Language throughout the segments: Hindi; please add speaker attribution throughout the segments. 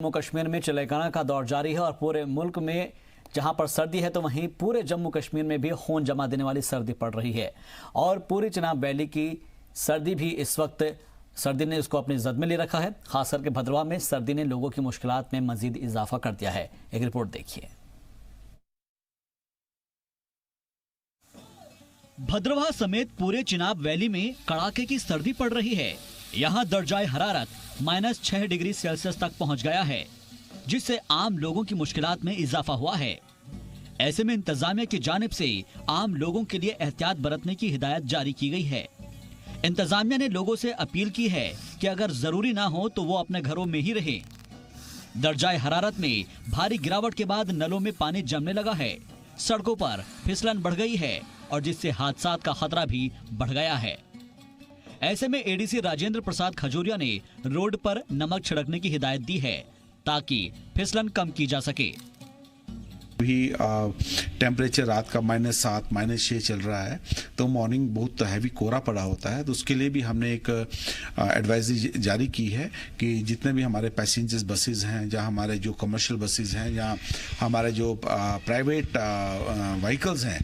Speaker 1: जम्मू कश्मीर में चिलैकाना का दौर जारी है और पूरे मुल्क में जहां पर सर्दी है तो वहीं पूरे जम्मू कश्मीर में भी खून जमा देने वाली सर्दी पड़ रही है और पूरी चिनाब वैली की सर्दी भी इस वक्त सर्दी ने उसको अपनी जद में ले रखा है। खास करके भद्रवाह में सर्दी ने लोगों की मुश्किलात में मजीद इजाफा कर दिया है। एक रिपोर्ट देखिए।
Speaker 2: भद्रवाह समेत पूरे चिनाब वैली में कड़ाके की सर्दी पड़ रही है। यहाँ दर्जाए हरारत -6 डिग्री सेल्सियस तक पहुँच गया है, जिससे आम लोगों की मुश्किलात में इजाफा हुआ है। ऐसे में इंतजामिया की जानिब से आम लोगों के लिए एहतियात बरतने की हिदायत जारी की गई है। इंतजामिया ने लोगों से अपील की है कि अगर जरूरी ना हो तो वो अपने घरों में ही रहें। दर्जाए हरारत में भारी गिरावट के बाद नलों में पानी जमने लगा है, सड़कों पर फिसलन बढ़ गई है और जिससे हादसात का खतरा भी बढ़ गया है। ऐसे में एडीसी राजेंद्र प्रसाद खजूरिया ने रोड पर नमक छिड़कने की हिदायत दी है ताकि फिसलन कम की जा सके।
Speaker 3: भी टेम्परेचर रात का -7 -6 चल रहा है, तो मॉर्निंग बहुत हैवी कोहरा पड़ा होता है, तो उसके लिए भी हमने एक एडवाइजरी जारी की है कि जितने भी हमारे पैसेंजर्स बसेस हैं, जहाँ हमारे जो कमर्शियल बसेस हैं, जहाँ हमारे जो प्राइवेट व्हीकल्स हैं,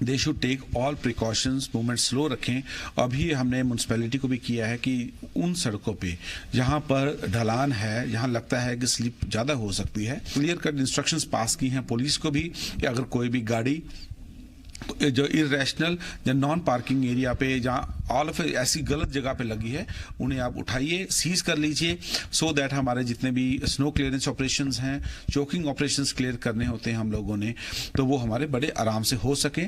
Speaker 3: they should take all precautions, movement slow रखें। अभी हमने म्यूनसिपैलिटी को भी किया है कि उन सड़कों पे जहां पर ढलान है, जहां लगता है कि स्लिप ज़्यादा हो सकती है, क्लियर कट इंस्ट्रक्शंस पास की हैं पुलिस को भी कि अगर कोई भी गाड़ी जो इरेशनल या नॉन पार्किंग एरिया पे जहाँ ऑल ऑफ ऐसी गलत जगह पे लगी है, उन्हें आप उठाइए, सीज कर लीजिए, सो दैट हमारे जितने भी स्नो क्लियरेंस ऑपरेशंस हैं, चोकिंग ऑपरेशंस क्लियर करने होते हैं हम लोगों ने, तो वो हमारे बड़े आराम से हो सके।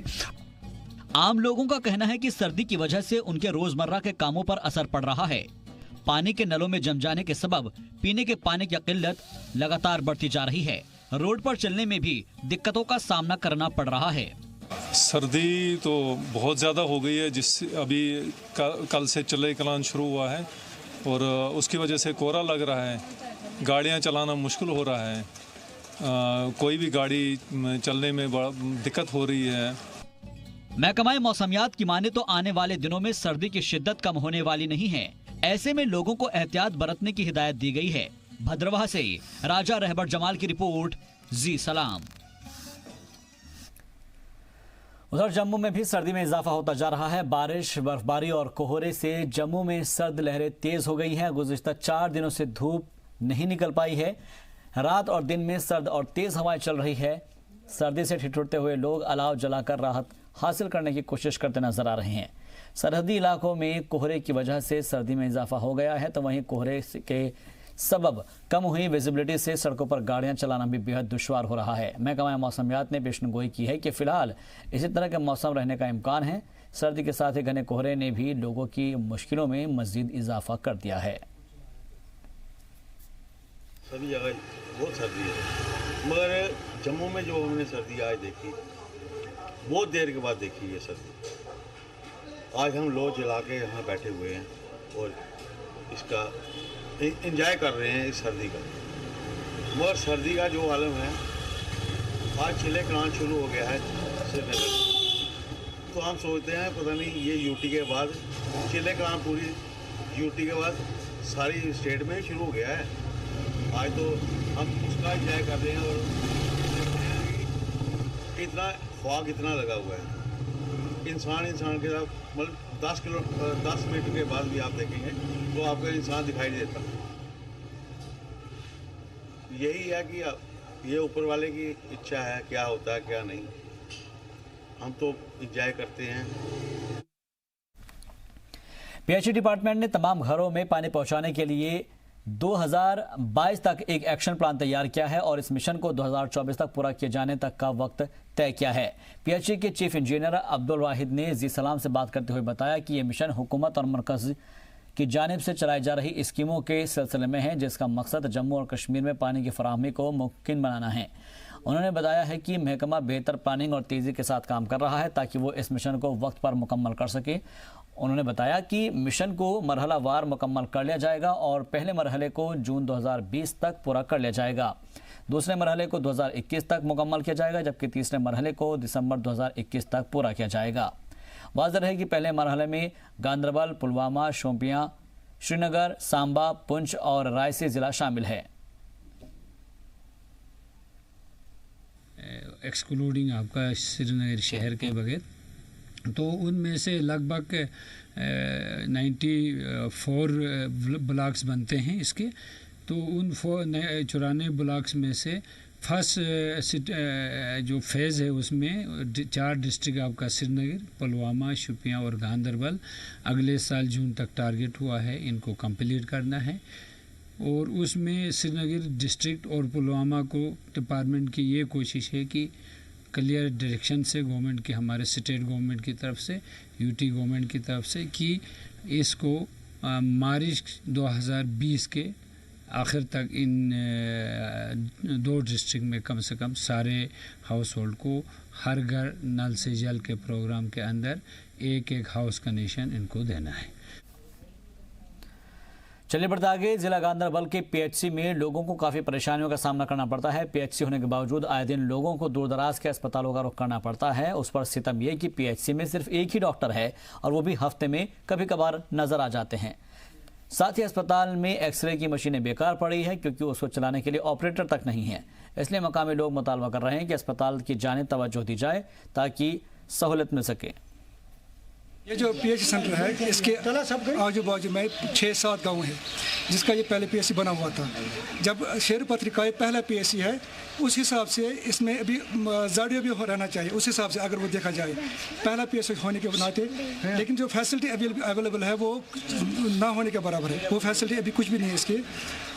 Speaker 2: आम लोगों का कहना है कि सर्दी की वजह से उनके रोजमर्रा के कामों पर असर पड़ रहा है। पानी के नलों में जम जाने के सबब पीने के पानी की किल्लत लगातार बढ़ती जा रही है। रोड पर चलने में भी दिक्कतों का सामना करना पड़ रहा है।
Speaker 4: सर्दी तो बहुत ज़्यादा हो गई है, जिससे अभी कल से चिलैकाना शुरू हुआ है और उसकी वजह से कोहरा लग रहा है, गाड़ियां चलाना मुश्किल हो रहा है, कोई भी गाड़ी चलने में बड़ा दिक्कत हो रही है।
Speaker 2: महकमा मौसमियात की माने तो आने वाले दिनों में सर्दी की शिद्दत कम होने वाली नहीं है। ऐसे में लोगों को एहतियात बरतने की हिदायत दी गई है। भद्रवाह से राजा रहबर जमाल की रिपोर्ट, जी सलाम।
Speaker 1: उधर जम्मू में भी सर्दी में इजाफा होता जा रहा है। बारिश, बर्फबारी और कोहरे से जम्मू में सर्द लहरें तेज हो गई हैं। गुज़िश्ता 4 दिनों से धूप नहीं निकल पाई है। रात और दिन में सर्द और तेज हवाएं चल रही है। सर्दी से ठिठुरते हुए लोग अलाव जलाकर राहत हासिल करने की कोशिश करते नजर आ रहे हैं। सरहदी इलाकों में कोहरे की वजह से सर्दी में इजाफा हो गया है, तो वहीं कोहरे के सबब कम हुई विजिबिलिटी से सड़कों पर गाड़ियां चलाना भी बेहद दुश्वार हो रहा है। महकमा मौसमियात ने पेशनगोई की है कि फिलहाल इसी तरह का मौसम रहने का इम्कान है। सर्दी के साथ ही घने कोहरे ने भी लोगों की मुश्किलों में मजीद इजाफा कर दिया है।
Speaker 5: सभी जगह बहुत सर्दी है, मगर जम्मू में जो हमने सर्दी आज देखी, बहुत देर के बाद देखी ये सर्दी। आज हम लोग जला के यहाँ बैठे हुए हैं और इसका एंजॉय कर रहे हैं, इस सर्दी का। मगर सर्दी का जो आलम है, आज चिलैकाना शुरू हो गया है श्रीनगर, तो हम सोचते हैं पता नहीं ये यूटी के बाद, चिलैकाना पूरी यूटी के बाद सारी स्टेट में शुरू हो गया है। आज तो हम उसका एंजॉय कर रहे हैं और इतना फॉग इतना लगा हुआ है, इंसान के साथ मतलब 10 मीटर के बाद भी आप देखेंगे तो आपको इंसान दिखाई नहीं देता। यही है कि ये ऊपर वाले की इच्छा है, क्या होता है क्या नहीं, हम तो एंजॉय करते हैं।
Speaker 1: पीएचई डिपार्टमेंट ने तमाम घरों में पानी पहुंचाने के लिए 2022 तक एक एक्शन प्लान तैयार किया है और इस मिशन को 2024 तक पूरा किए जाने तक का वक्त तय किया है। पीएचई के चीफ इंजीनियर अब्दुल वाहिद ने जी सलाम से बात करते हुए बताया कि यह मिशन हुकूमत और मरकज की जानिब से चलाई जा रही स्कीमों के सिलसिले में है, जिसका मकसद जम्मू और कश्मीर में पानी की फराहमी को मुमकिन बनाना है। उन्होंने बताया है कि महकमा बेहतर प्लानिंग और तेज़ी के साथ काम कर रहा है ताकि वो इस मिशन को वक्त पर मुकम्मल कर सके। उन्होंने बताया कि मिशन को मरहलावार मुकम्मल कर लिया जाएगा और पहले मरहले को जून 2020 तक पूरा कर लिया जाएगा, दूसरे मरहले को 2021 तक मुकम्मल किया जाएगा, जबकि तीसरे मरहले को दिसंबर 2021 तक पूरा किया जाएगा। वाज़ेह रहे कि पहले मरहले में गांदरबल, पुलवामा, शोपियां, श्रीनगर, सांबा, पुंछ और रायसी जिला शामिल है।
Speaker 6: एक्सक्लूडिंग आपका श्रीनगर शहर के बगैर, तो उनमें से लगभग 94 ब्लॉक्स बनते हैं इसके। तो उन 94 ब्लॉक्स में से फर्स्ट जो फेज़ है उसमें 4 डिस्ट्रिक्ट आपका श्रीनगर, पुलवामा, शोपियां और गांदरबल अगले साल जून तक टारगेट हुआ है इनको कंप्लीट करना है। और उसमें श्रीनगर डिस्ट्रिक्ट और पुलवामा को डिपार्टमेंट की ये कोशिश है कि क्लियर डायरेक्शन से गवर्नमेंट की, हमारे स्टेट गवर्नमेंट की तरफ से, यूटी गवर्नमेंट की तरफ से, कि इसको मार्च 2020 के आखिर तक इन 2 डिस्ट्रिक्ट में कम से कम सारे हाउस होल्ड को हर घर नल से जल के प्रोग्राम के अंदर एक हाउस कनेक्शन इनको देना है।
Speaker 1: चलिए बढ़ते आगे। जिला गांदरबल के पीएचसी में लोगों को काफ़ी परेशानियों का सामना करना पड़ता है। पीएचसी होने के बावजूद आए दिन लोगों को दूर दराज के अस्पतालों का रुख करना पड़ता है। उस पर सितम यह कि पीएचसी में सिर्फ एक ही डॉक्टर है और वो भी हफ्ते में कभी कभार नजर आ जाते हैं। साथ ही अस्पताल में एक्सरे की मशीनें बेकार पड़ी है क्योंकि उसको चलाने के लिए ऑपरेटर तक नहीं है। इसलिए मकामी लोग मुतालबा कर रहे हैं कि अस्पताल की जानिब तवज्जो दी जाए ताकि सहूलत मिल सके।
Speaker 7: ये जो पीएचसी सेंटर है इसके आजू बाजू में 6-7 गांव है जिसका ये पहले पीएचसी बना हुआ था। जब शेरपत्री का ये पहला पीएचसी है उस हिसाब से इसमें अभी जाड़िया भी रहना चाहिए, उस हिसाब से अगर वो देखा जाए पहला पीएचसी होने के नाते। लेकिन जो फैसिलिटी अवेलेबल है वो ना होने के बराबर है, वो फैसिलिटी अभी कुछ भी नहीं है इसकी।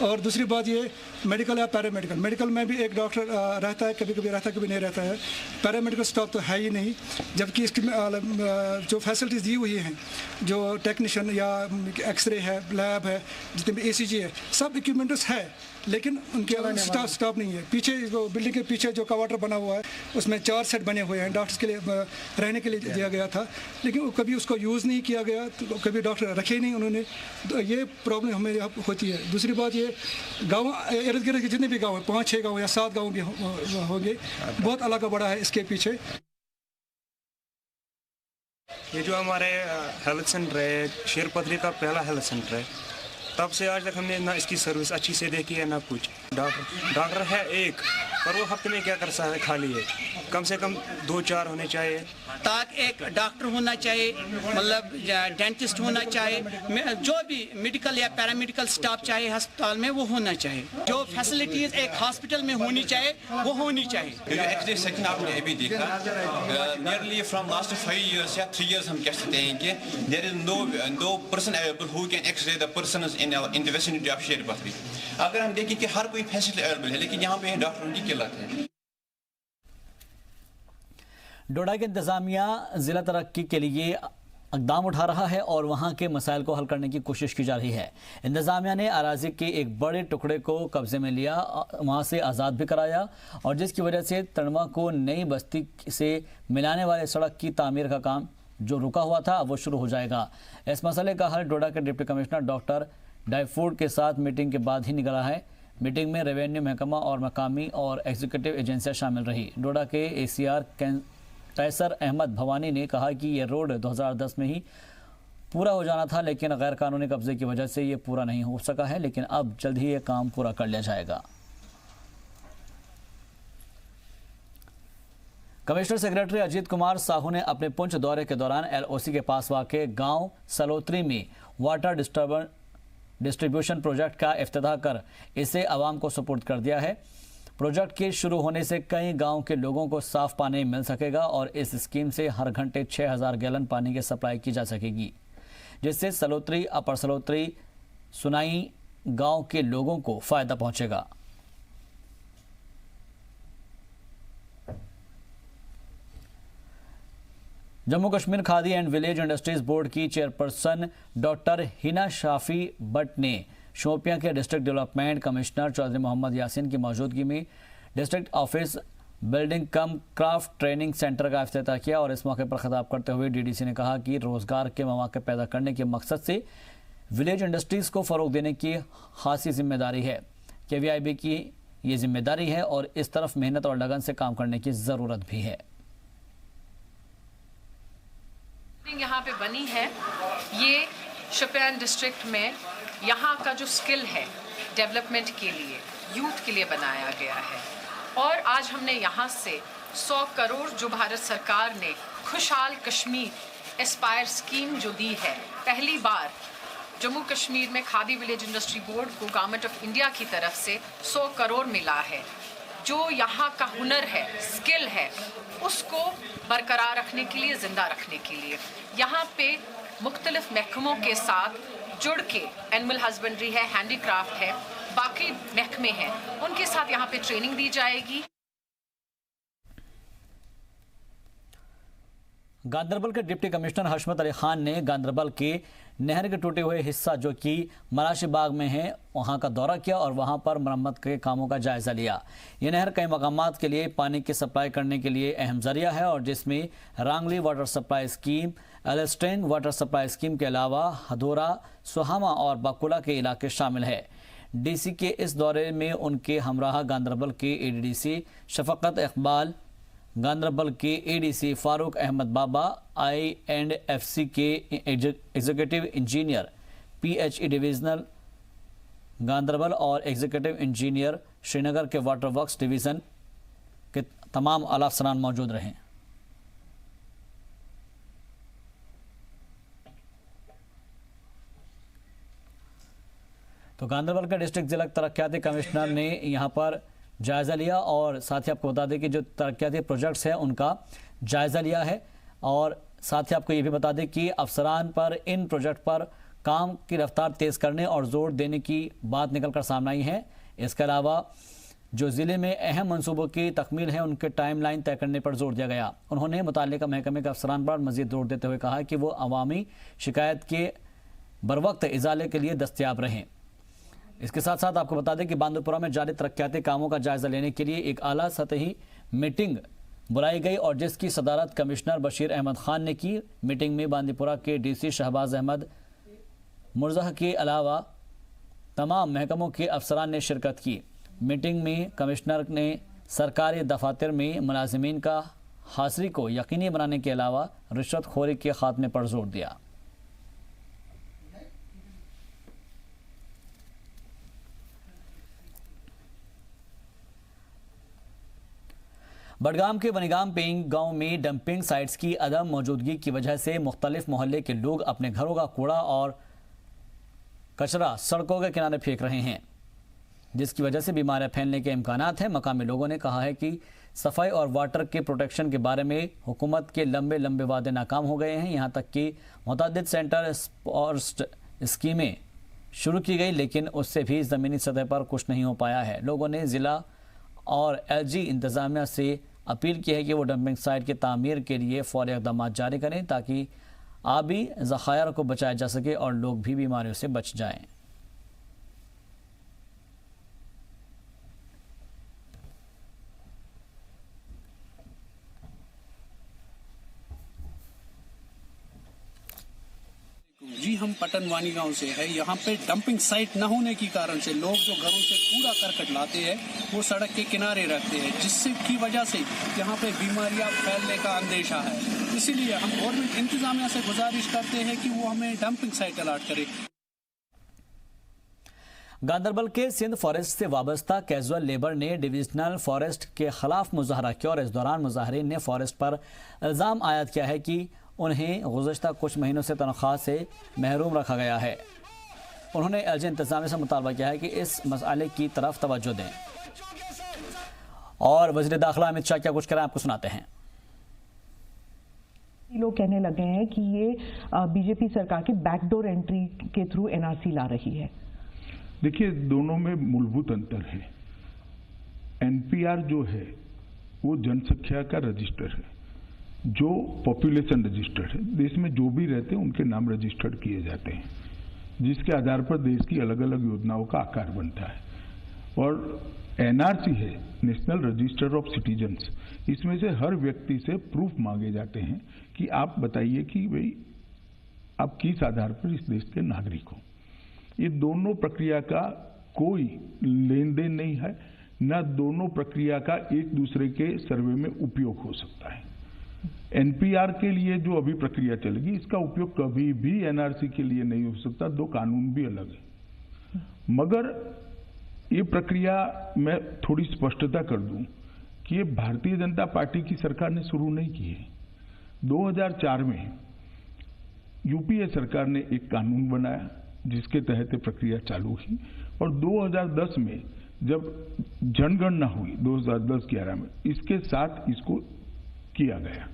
Speaker 7: और दूसरी बात ये मेडिकल या पैरामेडिकल, मेडिकल में भी एक डॉक्टर रहता है, कभी कभी रहता है कभी नहीं रहता है। पैरामेडिकल स्टाफ तो है ही नहीं, जबकि इसकी जो फैसिलिटीज़ दी हुई हैं, जो टेक्नीशियन या एक्सरे है, लैब है, जितने भी ECG है, सब इक्विपमेंट्स है लेकिन उनके स्टाफ नहीं है। पीछे जो बिल्डिंग के पीछे जो क्वार्टर बना हुआ है उसमें 4 सेट बने हुए हैं डॉक्टर्स के लिए रहने के लिए दिया गया था, लेकिन कभी उसको यूज़ नहीं किया गया, तो कभी डॉक्टर रखे नहीं उन्होंने। तो ये प्रॉब्लम हमें यहाँ होती है। दूसरी बात ये गाँव इर्द गिर्द के जितने भी गाँव हैं, 5-6 गाँव या 7 गाँव भी होंगे, बहुत अलग बड़ा है इसके पीछे।
Speaker 8: ये जो हमारे हेल्थ सेंटर है, शेरपत्री का पहला हेल्थ सेंटर है, तब से आज तक हमने ना इसकी सर्विस अच्छी से देखी है ना कुछ। डॉक्टर है एक, पर वो हफ्ते में क्या कर सकता है, खाली है। कम से कम 2-4 होने चाहिए।
Speaker 9: ताकि एक डॉक्टर होना चाहिए, मतलब डेंटिस्ट होना चाहिए, जो भी मेडिकल या पैरामेडिकल स्टाफ चाहिए अस्पताल में वो होना चाहिए। जो फैसिलिटीज एक हॉस्पिटल में होनी चाहिए वो होनी चाहिए।
Speaker 10: जो एक्सरे सेक्शन आपने अभी देखा, नियरली फ्रॉम लास्ट 5 years या 3 years हम कह सकते हैं कि there is no person available who can x ray the persons in the vicinity of Sherpatri. अगर हम देखें कि हर कोई फैसिलिटी अवेलेबल है लेकिन यहाँ पे डॉक्टरों की किल्लत है।
Speaker 1: डोडा की इंतजामिया जिला तरक्की के लिए इक़दाम उठा रहा है और वहां के मसाइल को हल करने की कोशिश की जा रही है। इंतजामिया ने अराजी के एक बड़े टुकड़े को कब्जे में लिया, वहां से आज़ाद भी कराया और जिसकी वजह से तड़वा को नई बस्ती से मिलाने वाले सड़क की तामीर का काम जो रुका हुआ था वो शुरू हो जाएगा। इस मसले का हल डोडा के डिप्टी कमिश्नर डॉक्टर डायफूड के साथ मीटिंग के बाद ही निकला है। मीटिंग में रेवेन्यू महकमा और मकामी और एग्जीक्यूटिव एजेंसियां शामिल रही। डोडा के ACR कैसर अहमद भवानी ने कहा कि यह रोड 2010 में ही पूरा हो जाना था लेकिन गैर कानूनी कब्जे की वजह से ये पूरा नहीं हो सका है, लेकिन अब जल्द ही ये काम पूरा कर लिया जाएगा। कमिश्नर सेक्रेटरी अजीत कुमार साहू ने अपने पुंछ दौरे के दौरान LOC के पास वाक़े गांव सलोत्री में वाटर डिस्ट्रीब्यूशन प्रोजेक्ट का इफ्तिताह कर इसे आवाम को सुपुर्द कर दिया है। प्रोजेक्ट के शुरू होने से कई गांव के लोगों को साफ पानी मिल सकेगा और इस स्कीम से हर घंटे 6000 गैलन पानी की सप्लाई की जा सकेगी, जिससे सलोत्री, अपर सलोत्री, सुनाई गांव के लोगों को फायदा पहुंचेगा। Jammu Kashmir khadi and village industries board की चेयरपर्सन डॉक्टर हिना शाफी बट ने शोपियां के district development commissioner Chaudhary Mohammad Yasin की मौजूदगी में district office building cum craft training centre का इफ्तिताह किया और इस मौके पर खिताब करते हुए DDC ने कहा कि रोजगार के मौके पैदा करने के मकसद से विलेज इंडस्ट्रीज को फ़रोग देने की खासी जिम्मेदारी है। KVIB की ये जिम्मेदारी है और इस तरफ मेहनत और लगन से काम करने की ज़रूरत भी है।
Speaker 11: यहाँ पे बनी है, ये शोपियान डिस्ट्रिक्ट में यहाँ का जो स्किल है डेवलपमेंट के लिए, यूथ के लिए बनाया गया है और आज हमने यहाँ से 100 करोड़ जो भारत सरकार ने खुशहाल कश्मीर एस्पायर स्कीम जो दी है, पहली बार जम्मू कश्मीर में खादी विलेज इंडस्ट्री बोर्ड को गवर्नमेंट ऑफ इंडिया की तरफ से 100 करोड़ मिला है। जो यहाँ का हुनर है, स्किल है, उसको बरकरार रखने के लिए, जिंदा रखने के लिए यहाँ पे मुख्तलिफ महकमों के साथ जुड़ के, एनिमल हस्बेंड्री है, हैंडीक्राफ्ट है, बाकी महकमे हैं, उनके साथ यहाँ पे ट्रेनिंग दी जाएगी।
Speaker 1: गांदरबल के डिप्टी कमिश्नर हशमत अली खान ने गांदरबल के नहर के टूटे हुए हिस्सा जो कि मराशी बाग में है वहां का दौरा किया और वहां पर मरम्मत के कामों का जायजा लिया। यह नहर कई मकामात के लिए पानी की सप्लाई करने के लिए अहम जरिया है और जिसमें Rangli water supply scheme, Alsteng water supply scheme के अलावा हदोरा, सुहामा और बाकुला के इलाके शामिल है। डीसी के इस दौरे में उनके हमराह गांदरबल के एडीसी शफकत इकबाल, गांदरबल के एडीसी फारूक अहमद बाबा, I&FC के executive engineer PHE divisional Ganderbal और एग्जीक्यूटिव इंजीनियर श्रीनगर के वाटर वर्क्स डिवीजन के तमाम आला अफसरान मौजूद रहे। तो गांदरबल के डिस्ट्रिक्ट जिला तरक्याती कमिश्नर ने यहाँ पर जायजा लिया और साथ ही आपको बता दें कि जो तरक्याती प्रोजेक्ट्स हैं उनका जायजा लिया है और साथ ही आपको ये भी बता दें कि अफसरान पर इन प्रोजेक्ट पर काम की रफ्तार तेज करने और जोर देने की बात निकलकर सामने आई है। इसके अलावा जो ज़िले में अहम मंसूबों की तकमील है उनके टाइमलाइन तय करने पर जोर दिया गया। उन्होंने मुताल्लिका महकमे के अफसरान पर मजीद जोर देते हुए कहा कि वो अवामी शिकायत के बरवक्त इजाले के लिए दस्तयाब रहें। इसके साथ साथ आपको बता दें कि बांदीपुरा में जारी तरक्याती कामों का जायजा लेने के लिए एक आला सतही मीटिंग बुलाई गई और जिसकी सदारत कमिश्नर बशीर अहमद खान ने की। मीटिंग में बांदीपुरा के डीसी शहबाज अहमद मुर्जह के अलावा तमाम महकमों के अफसरान ने शिरकत की। मीटिंग में कमिश्नर ने सरकारी दफातर में मुलाजिमीन का हाजिरी को यकीनी बनाने के अलावा रिश्वतखोरी के खात्मे पर जोर दिया। बडगाम के वनिगाम पेइंग गांव में डंपिंग साइट्स की अदम मौजूदगी की वजह से मुख्तलिफ मोहल्ले के लोग अपने घरों का कूड़ा और कचरा सड़कों के किनारे फेंक रहे हैं, जिसकी वजह से बीमारियां फैलने के इम्कानात हैं। मकामी लोगों ने कहा है कि सफाई और वाटर के प्रोटेक्शन के बारे में हुकूमत के लंबे लंबे वादे नाकाम हो गए हैं। यहाँ तक कि मुतअद्दिद सेंटर और स्कीमें शुरू की गई लेकिन उससे भी ज़मीनी सतह पर कुछ नहीं हो पाया है। लोगों ने ज़िला और LG इंतज़ामिया से अपील की है कि वो डंपिंग साइट की तामीर के लिए फौरी इक़दाम जारी करें ताकि आबी ज़खायर को बचाया जा सके और लोग भी बीमारियों से बच जाएं।
Speaker 12: जी, हम पटनवानी गांव से है। यहाँ पे डंपिंग साइट न होने के कारण से लोग जो घरों से कूड़ा करकट लाते हैं वो सड़क के किनारे रखते हैं, जिससे की वजह से यहाँ पे बीमारियां फैलने का अंदेशा है। इसीलिए हम गवर्नमेंट इंतजामिया से गुजारिश करते हैं कि वो हमें डंपिंग साइट अलॉट करे।
Speaker 1: गांदरबल के सिंध फॉरेस्ट से वाबस्ता कैजुअल लेबर ने डिविजनल फॉरेस्ट के खिलाफ मुजाहरा किया और इस दौरान मुजाहरीन ने फॉरेस्ट पर इल्ज़ाम आयद किया है कि उन्हें गुज़श्ता कुछ महीनों से तनख्वाह से महरूम रखा गया है। उन्होंने LG इंतज़ामिया से मुतालबा किया है कि इस मसले की तरफ तवज्जो दें। और वज़ीर दाखिला अमित शाह क्या कुछ करें आपको सुनाते हैं।
Speaker 13: लोग कहने लगे हैं कि ये बीजेपी सरकार की बैकडोर एंट्री के थ्रू NRC ला रही है।
Speaker 14: देखिए, दोनों में मूलभूत अंतर है। NPR जो है वो जनसंख्या का रजिस्टर है, जो पॉपुलेशन रजिस्टर है। देश में जो भी रहते हैं उनके नाम रजिस्टर्ड किए जाते हैं, जिसके आधार पर देश की अलग अलग योजनाओं का आकार बनता है। और NRC है, नेशनल रजिस्टर ऑफ सिटीजन्स। इसमें से हर व्यक्ति से प्रूफ मांगे जाते हैं कि आप बताइए कि भाई आप किस आधार पर इस देश के नागरिक हो। ये दोनों प्रक्रिया का कोई लेन देन नहीं है, न दोनों प्रक्रिया का एक दूसरे के सर्वे में उपयोग हो सकता है। NPR के लिए जो अभी प्रक्रिया चलेगी, इसका उपयोग कभी भी NRC के लिए नहीं हो सकता। दो कानून भी अलग है। मगर ये प्रक्रिया मैं थोड़ी स्पष्टता कर दूं, कि ये भारतीय जनता पार्टी की सरकार ने शुरू नहीं की है। 2004 में यूपीए सरकार ने एक कानून बनाया जिसके तहत ये प्रक्रिया चालू हुई, और 2010 में जब जनगणना हुई 2010-11 में, इसके साथ इसको किया गया।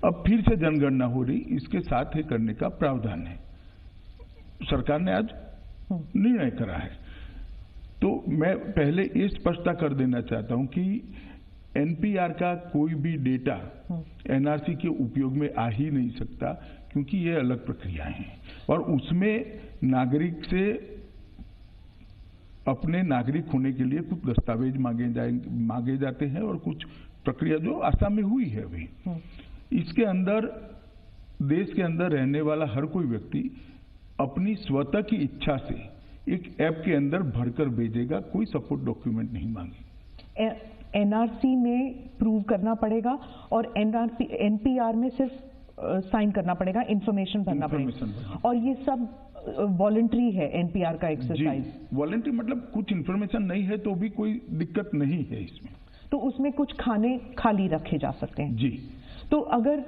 Speaker 14: अब फिर से जनगणना हो रही, इसके साथ ही करने का प्रावधान है। सरकार ने आज निर्णय करा है। तो मैं पहले ये स्पष्टता कर देना चाहता हूं कि एनपीआर का कोई भी डेटा एनआरसी के उपयोग में आ ही नहीं सकता, क्योंकि ये अलग प्रक्रियाएं हैं और उसमें नागरिक से अपने नागरिक होने के लिए कुछ दस्तावेज मांगे जाते हैं और कुछ प्रक्रिया जो आसाम में हुई है अभी। इसके अंदर देश के अंदर रहने वाला हर कोई व्यक्ति अपनी स्वतः की इच्छा से एक ऐप के अंदर भरकर भेजेगा, कोई सपोर्ट डॉक्यूमेंट नहीं मांगे।
Speaker 13: एनआरसी में प्रूव करना पड़ेगा और एनपीआर में सिर्फ साइन करना पड़ेगा, इंफॉर्मेशन भरना पड़ेगा, और ये सब वॉलंटरी है एनपीआर का एक्सरसाइज।
Speaker 14: वॉलंटरी मतलब कुछ इंफॉर्मेशन नहीं है तो भी कोई दिक्कत नहीं है इसमें।
Speaker 13: तो उसमें कुछ खाने खाली रखे जा सकते हैं
Speaker 14: जी।
Speaker 13: तो अगर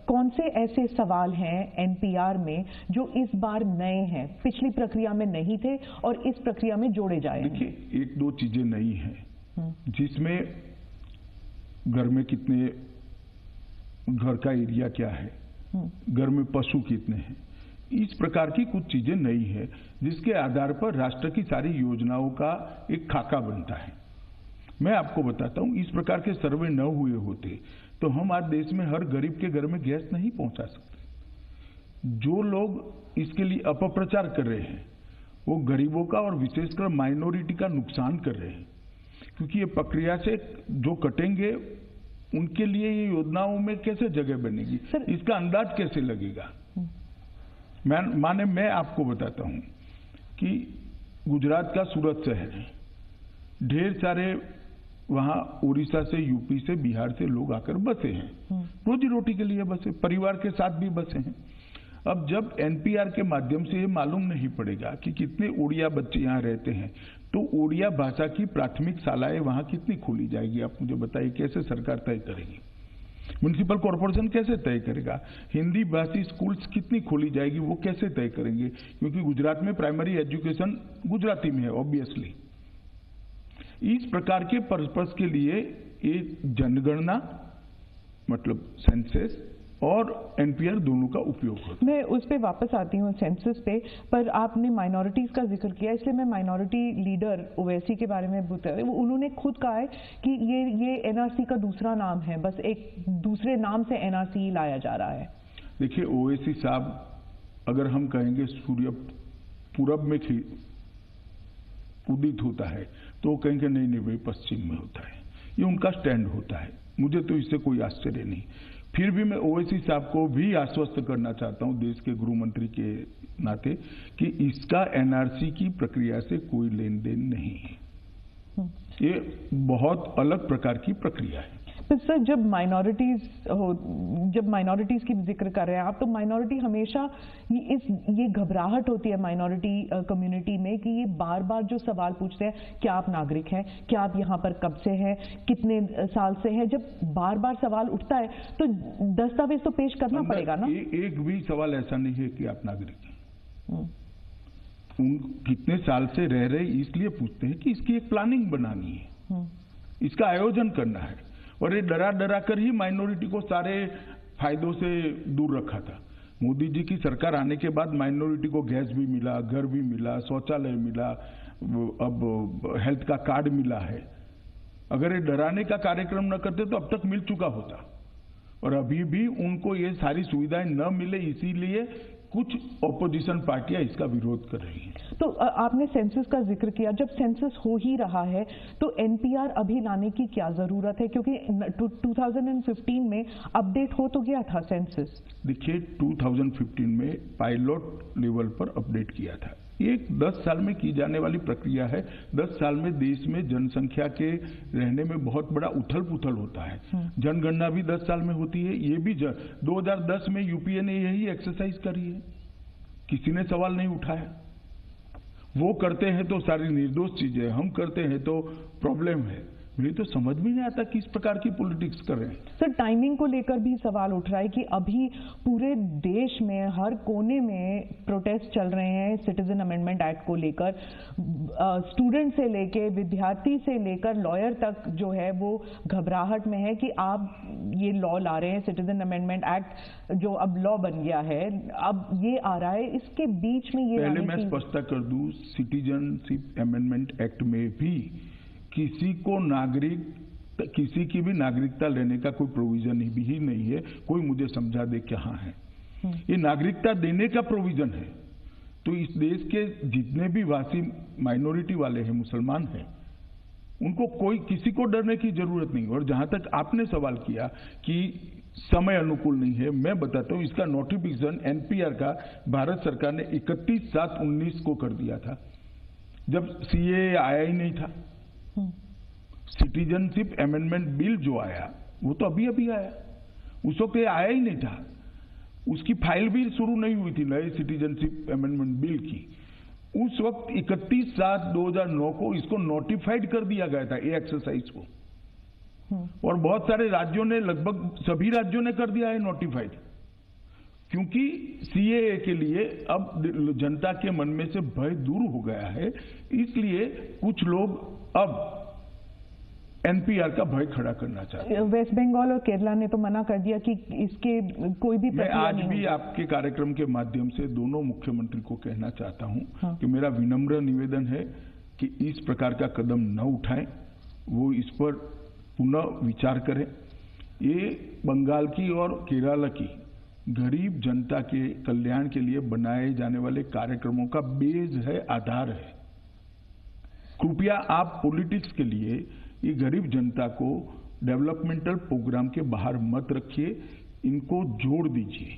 Speaker 13: कौन से ऐसे सवाल हैं एनपीआर में जो इस बार नए हैं, पिछली प्रक्रिया में नहीं थे और इस प्रक्रिया में जोड़े जाए?
Speaker 14: देखिए, एक दो चीजें नई हैं जिसमें घर में कितने, घर का एरिया क्या है, घर में पशु कितने हैं, इस प्रकार की कुछ चीजें नई है जिसके आधार पर राष्ट्र की सारी योजनाओं का एक खाका बनता है। मैं आपको बताता हूं, इस प्रकार के सर्वे न हुए होते तो हम आज देश में हर गरीब के घर में गैस नहीं पहुंचा सकते। जो लोग इसके लिए अपप्रचार कर रहे हैं वो गरीबों का और विशेषकर माइनॉरिटी का नुकसान कर रहे हैं, क्योंकि ये प्रक्रिया से जो कटेंगे उनके लिए ये योजनाओं में कैसे जगह बनेगी, इसका अंदाज कैसे लगेगा। मैं आपको बताता हूं कि गुजरात का सूरत शहर है, ढेर सारे वहां उड़ीसा से, यूपी से, बिहार से लोग आकर बसे हैं, रोजी रोटी के लिए बसे, परिवार के साथ भी बसे हैं। अब जब एनपीआर के माध्यम से ये मालूम नहीं पड़ेगा कि कितने उड़िया बच्चे यहाँ रहते हैं, तो उड़िया भाषा की प्राथमिक शालाएं वहां कितनी खोली जाएगी, आप मुझे बताइए, कैसे सरकार तय करेगी? म्युनिसिपल कॉर्पोरेशन कैसे तय करेगा? हिंदी भाषी स्कूल्स कितनी खोली जाएगी, वो कैसे तय करेंगे? क्योंकि गुजरात में प्राइमरी एजुकेशन गुजराती में है ऑब्वियसली। इस प्रकार के पर्पस के लिए एक जनगणना मतलब सेंसस और एनपीआर दोनों का उपयोग होता है।
Speaker 13: मैं उस पे वापस आती हूँ सेंसस पे, पर आपने माइनॉरिटीज का जिक्र किया, इसलिए मैं माइनॉरिटी लीडर ओवैसी के बारे में बताया। उन्होंने खुद कहा है कि ये एनआरसी का दूसरा नाम है, बस एक दूसरे नाम से एनआरसी लाया जा रहा है।
Speaker 14: देखिए, ओवैसी साहब अगर हम कहेंगे सूर्य पूरब में उदित होता है तो वो कहेंगे नहीं वही पश्चिम में होता है, ये उनका स्टैंड होता है, मुझे तो इससे कोई आश्चर्य नहीं। फिर भी मैं ओवैसी साहब को भी आश्वस्त करना चाहता हूं देश के गृह मंत्री के नाते कि इसका एनआरसी की प्रक्रिया से कोई लेन देन नहीं है, ये बहुत अलग प्रकार की प्रक्रिया है।
Speaker 13: तो सर, जब माइनॉरिटीज की जिक्र कर रहे हैं आप, तो माइनॉरिटी हमेशा ये घबराहट होती है माइनॉरिटी कम्युनिटी में कि ये बार बार जो सवाल पूछते हैं, क्या आप नागरिक हैं, क्या आप यहाँ पर कब से हैं, कितने साल से हैं, जब बार बार सवाल उठता है तो दस्तावेज तो पेश करना पड़ेगा ना।
Speaker 14: एक भी सवाल ऐसा नहीं है कि आप नागरिक हैं। उन कितने साल से रह रहे इसलिए पूछते हैं कि इसकी एक प्लानिंग बनानी है, इसका आयोजन करना है, और ये डरा डरा कर ही माइनॉरिटी को सारे फायदों से दूर रखा था। मोदी जी की सरकार आने के बाद माइनॉरिटी को गैस भी मिला, घर भी मिला, शौचालय मिला, अब हेल्थ का कार्ड मिला है। अगर ये डराने का कार्यक्रम न करते तो अब तक मिल चुका होता, और अभी भी उनको ये सारी सुविधाएं न मिले, इसीलिए कुछ ऑपोजिशन पार्टियां इसका विरोध कर रही हैं।
Speaker 13: तो आपने सेंसस का जिक्र किया, जब सेंसस हो ही रहा है तो एनपीआर अभी लाने की क्या जरूरत है, क्योंकि 2015 में अपडेट हो तो गया था सेंसस।
Speaker 14: देखिए, 2015 में पायलट लेवल पर अपडेट किया था। एक 10 साल में की जाने वाली प्रक्रिया है। 10 साल में देश में जनसंख्या के रहने में बहुत बड़ा उथल पुथल होता है। जनगणना भी 10 साल में होती है, ये भी 2010 में यूपीए ने यही एक्सरसाइज करी है, किसी ने सवाल नहीं उठाया। वो करते हैं तो सारी निर्दोष चीजें, हम करते हैं तो प्रॉब्लम है। मुझे तो समझ में नहीं आता किस प्रकार की पॉलिटिक्स कर रहे हैं।
Speaker 13: सर, टाइमिंग को लेकर भी सवाल उठ रहा है कि अभी पूरे देश में हर कोने में प्रोटेस्ट चल रहे हैं सिटीजन अमेंडमेंट एक्ट को लेकर। स्टूडेंट से लेके विद्यार्थी से लेकर लॉयर तक जो है वो घबराहट में है कि आप ये लॉ ला रहे हैं, सिटीजन अमेंडमेंट एक्ट जो अब लॉ बन गया है, अब ये आ रहा है, इसके बीच में ये
Speaker 14: पहले मैं स्पष्टता कर दूं, सिटीजनशिप अमेंडमेंट एक्ट में भी किसी की भी नागरिकता लेने का कोई प्रोविजन ही नहीं है। कोई मुझे समझा दे कहां है। ये नागरिकता देने का प्रोविजन है। तो इस देश के जितने भी वासी माइनॉरिटी वाले हैं, मुसलमान हैं, उनको किसी को डरने की जरूरत नहीं। और जहां तक आपने सवाल किया कि समय अनुकूल नहीं है, मैं बताता हूं, इसका नोटिफिकेशन एनपीआर का भारत सरकार ने 31/7/19 को कर दिया था, जब सीएए आया ही नहीं था। सिटीजनशिप अमेंडमेंट बिल जो आया वो तो अभी आया, उस वक्त ये आया ही नहीं था। उसकी फाइल भी शुरू नहीं हुई थी नए सिटीजनशिप अमेंडमेंट बिल की। उस वक्त 31/7/2009 को इसको नोटिफाइड कर दिया गया था, ये एक्सरसाइज को। और बहुत सारे राज्यों ने, लगभग सभी राज्यों ने कर दिया है नोटिफाइड, क्योंकि सीएए के लिए अब जनता के मन में से भय दूर हो गया है। इसलिए कुछ लोग अब एनपीआर का भय खड़ा करना चाहते हैं।
Speaker 13: वेस्ट बंगाल और केरला ने तो मना कर दिया कि इसके कोई भी
Speaker 14: मैं आज भी आपके कार्यक्रम के माध्यम से दोनों मुख्यमंत्री को कहना चाहता हूं कि मेरा विनम्र निवेदन है कि इस प्रकार का कदम न उठाएं, वो इस पर पुनः विचार करें। ये बंगाल की और केरला की गरीब जनता के कल्याण के लिए बनाए जाने वाले कार्यक्रमों का बेस है, आधार है। कृपया आप पॉलिटिक्स के लिए ये गरीब जनता को डेवलपमेंटल प्रोग्राम के बाहर मत रखिए, इनको जोड़ दीजिए।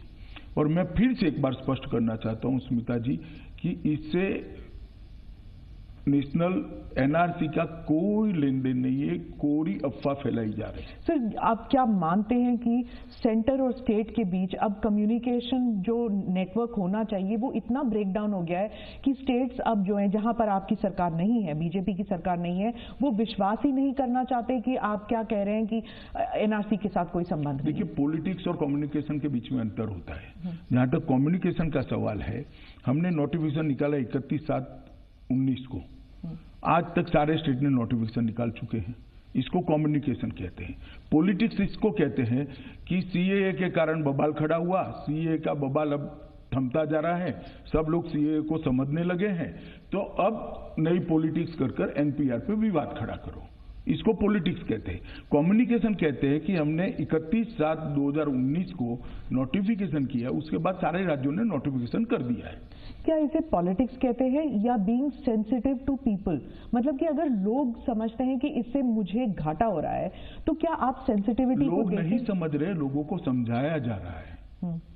Speaker 14: और मैं फिर से एक बार स्पष्ट करना चाहता हूं स्मिता जी कि इससे नेशनल एनआरसी का कोई लेन देन नहीं है, कोई अफवाह फैलाई जा रही है।
Speaker 13: सर, आप क्या मानते हैं कि सेंटर और स्टेट के बीच अब कम्युनिकेशन जो नेटवर्क होना चाहिए वो इतना ब्रेकडाउन हो गया है कि स्टेट्स अब जो है, जहां पर आपकी सरकार नहीं है, बीजेपी की सरकार नहीं है, वो विश्वास ही नहीं करना चाहते कि आप क्या कह रहे हैं कि एनआरसी के साथ कोई संबंध नहीं।
Speaker 14: देखिए, पॉलिटिक्स और कम्युनिकेशन के बीच में अंतर होता है। जहां तक कम्युनिकेशन का सवाल है, हमने नोटिफिकेशन निकाला 31/7/19 को। आज तक सारे स्टेट ने नोटिफिकेशन निकाल चुके हैं। इसको कम्युनिकेशन कहते हैं। पॉलिटिक्स इसको कहते हैं कि सीएए के कारण बवाल खड़ा हुआ, सीएए का बवाल अब थमता जा रहा है, सब लोग सीएए को समझने लगे हैं, तो अब नई पॉलिटिक्स कर एनपीआर पे विवाद खड़ा करो। इसको पॉलिटिक्स कहते हैं। कम्युनिकेशन कहते हैं कि हमने 31/7/2019 को नोटिफिकेशन किया, उसके बाद सारे राज्यों ने नोटिफिकेशन कर दिया है।
Speaker 13: क्या इसे पॉलिटिक्स कहते हैं या बीइंग सेंसिटिव टू पीपल? मतलब कि अगर लोग समझते हैं कि इससे मुझे घाटा हो रहा है, तो क्या आप सेंसिटिविटी को
Speaker 14: लोग नहीं समझ रहे, लोगों को समझाया जा रहा है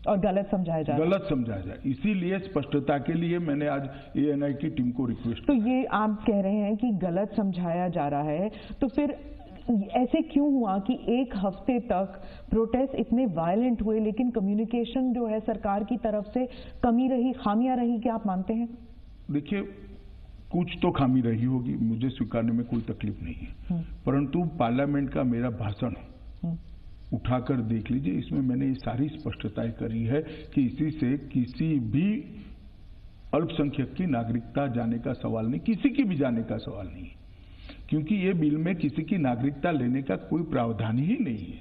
Speaker 13: और गलत समझाया जा रहा है।
Speaker 14: गलत समझाया जाए, इसीलिए स्पष्टता के लिए मैंने आज एएनआई की टीम को रिक्वेस्ट।
Speaker 13: तो ये आप कह रहे हैं कि गलत समझाया जा रहा है, तो फिर ऐसे क्यों हुआ कि एक हफ्ते तक प्रोटेस्ट इतने वायलेंट हुए लेकिन कम्युनिकेशन जो है सरकार की तरफ से कमी रही, खामियां रही? क्या आप मानते हैं?
Speaker 14: देखिए, कुछ तो खामी रही होगी, मुझे स्वीकारने में कोई तकलीफ नहीं है, परंतु पार्लियामेंट का मेरा भाषण उठाकर देख लीजिए, इसमें मैंने ये सारी स्पष्टताएं करी है कि इसी से किसी भी अल्पसंख्यक की नागरिकता जाने का सवाल नहीं, किसी की भी जाने का सवाल नहीं है, क्योंकि ये बिल में किसी की नागरिकता लेने का कोई प्रावधान ही नहीं है।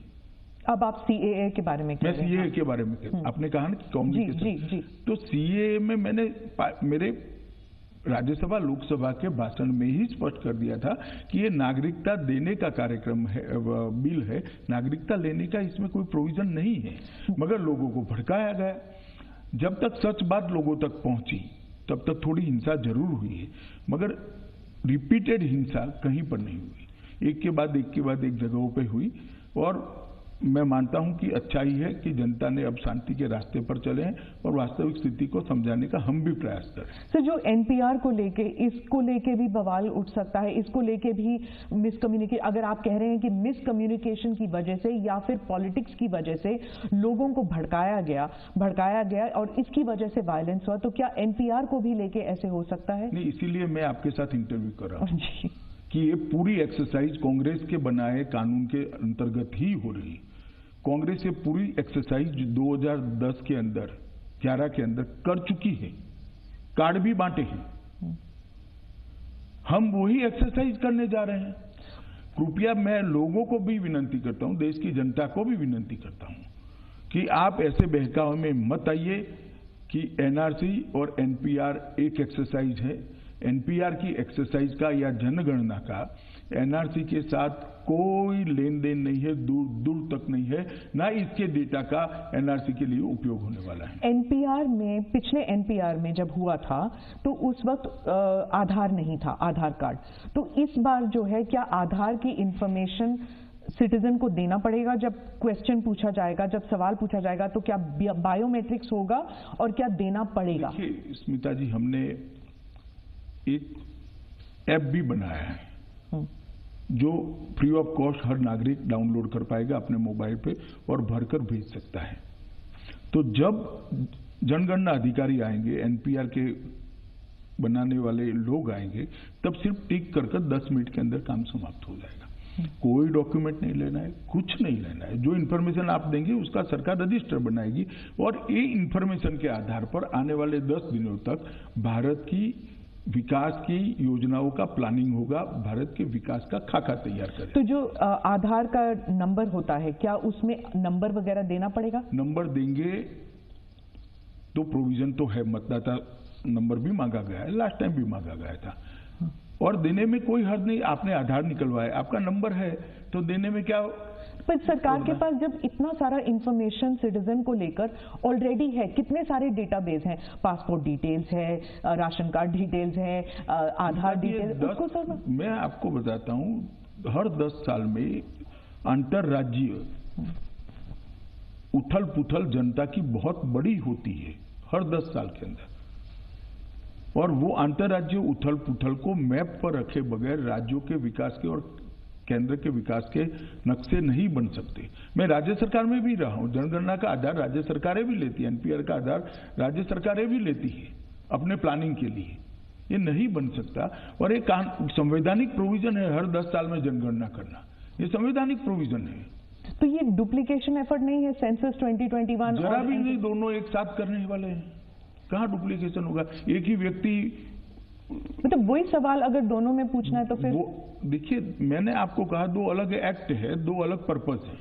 Speaker 13: अब आप सीएए के बारे में कह रहे हैं?
Speaker 14: मैं सीएए के बारे में कह रहा हूं। आपने कहा ना कि कम्युनिकेशन, तो सीएए में मैंने मेरे राज्यसभा लोकसभा के भाषण में ही स्पष्ट कर दिया था कि ये नागरिकता देने का कार्यक्रम है, बिल है, नागरिकता लेने का इसमें कोई प्रोविजन नहीं है, मगर लोगों को भड़काया गया। जब तक सच बात लोगों तक पहुंची तब तक थोड़ी हिंसा जरूर हुई है, मगर रिपीटेड हिंसा कहीं पर नहीं हुई, एक के बाद एक जगहों पे हुई। और मैं मानता हूं कि अच्छाई है कि जनता ने अब शांति के रास्ते पर चले हैं और वास्तविक स्थिति को समझाने का हम भी प्रयास करें।
Speaker 13: सर, जो एनपीआर को लेके, इसको लेके भी बवाल उठ सकता है, इसको लेके भी मिसकम्युनिकेशन, अगर आप कह रहे हैं कि मिसकम्युनिकेशन की वजह से या फिर पॉलिटिक्स की वजह से लोगों को भड़काया गया और इसकी वजह से वायलेंस हुआ, तो क्या एनपीआर को भी लेके ऐसे हो सकता है?
Speaker 14: नहीं, इसीलिए मैं आपके साथ इंटरव्यू कर रहा हूँ। कि ये पूरी एक्सरसाइज कांग्रेस के बनाए कानून के अंतर्गत ही हो रही। कांग्रेस ये पूरी एक्सरसाइज 2010 के अंदर 11 के अंदर कर चुकी है, कार्ड भी बांटे हैं। हम वही एक्सरसाइज करने जा रहे हैं। कृपया मैं लोगों को भी विनती करता हूं, देश की जनता को भी विनती करता हूं कि आप ऐसे बहकावे में मत आइए कि एनआरसी और एनपीआर एक एक्सरसाइज है। एनपीआर की एक्सरसाइज का या जनगणना का एनआरसी के साथ कोई लेन देन नहीं है, दूर दूर तक नहीं है, ना इसके डेटा का एनआरसी के लिए उपयोग होने वाला है।
Speaker 13: एनपीआर में, पिछले एनपीआर में जब हुआ था तो उस वक्त आधार नहीं था, आधार कार्ड। तो इस बार जो है, क्या आधार की इंफॉर्मेशन सिटीजन को देना पड़ेगा? जब क्वेश्चन पूछा जाएगा, जब सवाल पूछा जाएगा, तो क्या बायोमेट्रिक्स होगा और क्या देना पड़ेगा?
Speaker 14: देखिए स्मिता जी, हमने एक ऐप भी बनाया है जो फ्री ऑफ कॉस्ट हर नागरिक डाउनलोड कर पाएगा अपने मोबाइल पे और भरकर भेज सकता है। तो जब जनगणना अधिकारी आएंगे, एनपीआर के बनाने वाले लोग आएंगे, तब सिर्फ टिक कर 10 मिनट के अंदर काम समाप्त हो जाएगा। कोई डॉक्यूमेंट नहीं लेना है, कुछ नहीं लेना है। जो इन्फॉर्मेशन आप देंगे उसका सरकार रजिस्टर बनाएगी और ये इन्फॉर्मेशन के आधार पर आने वाले 10 दिनों तक भारत की विकास की योजनाओं का प्लानिंग होगा, भारत के विकास का खाका तैयार करें।
Speaker 13: तो जो आधार का नंबर होता है, क्या उसमें नंबर वगैरह देना पड़ेगा?
Speaker 14: नंबर देंगे तो प्रोविजन तो है, मतदाता नंबर भी मांगा गया है, लास्ट टाइम भी मांगा गया था और देने में कोई हर्ज नहीं। आपने आधार निकलवाया, आपका नंबर है, तो देने में क्या।
Speaker 13: पर सरकार के पास जब इतना सारा इंफॉर्मेशन सिटीजन को लेकर ऑलरेडी है, कितने सारे डेटाबेस हैं, पासपोर्ट डिटेल्स है, राशन कार्ड डिटेल्स है, आधार डिटेल्स, उसको सब
Speaker 14: मैं आपको बताता हूं, हर 10 साल में अंतरराज्यीय उथल पुथल जनता की बहुत बड़ी होती है, हर 10 साल के अंदर। और वो अंतरराज्यीय उथल पुथल को मैप पर रखे बगैर राज्यों के विकास के और केंद्र के विकास के नक्शे नहीं बन सकते। मैं राज्य सरकार में भी रहा हूं, जनगणना का आधार राज्य सरकारें भी लेती हैं, एनपीआर का आधार राज्य सरकारें भी लेती है अपने प्लानिंग के लिए। ये नहीं बन सकता और एक संवैधानिक प्रोविजन है हर 10 साल में जनगणना करना, ये संवैधानिक प्रोविजन है।
Speaker 13: तो ये डुप्लीकेशन एफर्ट नहीं है? सेंसस 2021
Speaker 14: जरा भी नहीं, दोनों एक साथ करने वाले हैं, कहां डुप्लीकेशन होगा? एक ही व्यक्ति,
Speaker 13: मतलब वही सवाल अगर दोनों में पूछना है तो फिर
Speaker 14: देखिए, मैंने आपको कहा 2 अलग एक्ट है, 2 अलग पर्पस है।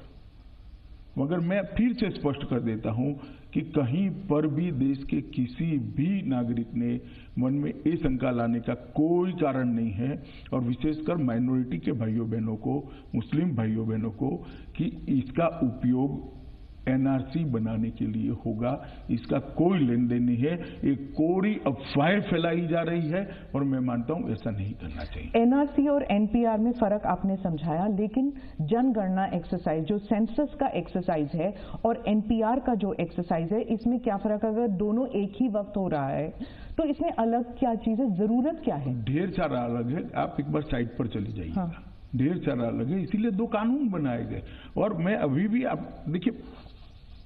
Speaker 14: मगर मैं फिर से स्पष्ट कर देता हूं कि कहीं पर भी देश के किसी भी नागरिक ने मन में ये शंका लाने का कोई कारण नहीं है, और विशेषकर माइनॉरिटी के भाइयों बहनों को, मुस्लिम भाइयों बहनों को, कि इसका उपयोग एनआरसी बनाने के लिए होगा। इसका कोई लेन देन नहीं है, एक कोरी अफवाह फैलाई जा रही है और मैं मानता हूं ऐसा नहीं करना चाहिए।
Speaker 13: एनआरसी और एनपीआर में फर्क आपने समझाया, लेकिन जनगणना एक्सरसाइज जो सेंसस का एक्सरसाइज है और एनपीआर का जो एक्सरसाइज है, इसमें क्या फर्क? अगर दोनों एक ही वक्त हो रहा है तो इसमें अलग क्या चीज है, जरूरत क्या है?
Speaker 14: ढेर सारा अलग है, आप एक बार साइट पर चली जाइए। हाँ। ढेर सारा अलग है, इसीलिए 2 कानून बनाए गए। और मैं अभी भी, आप देखिए,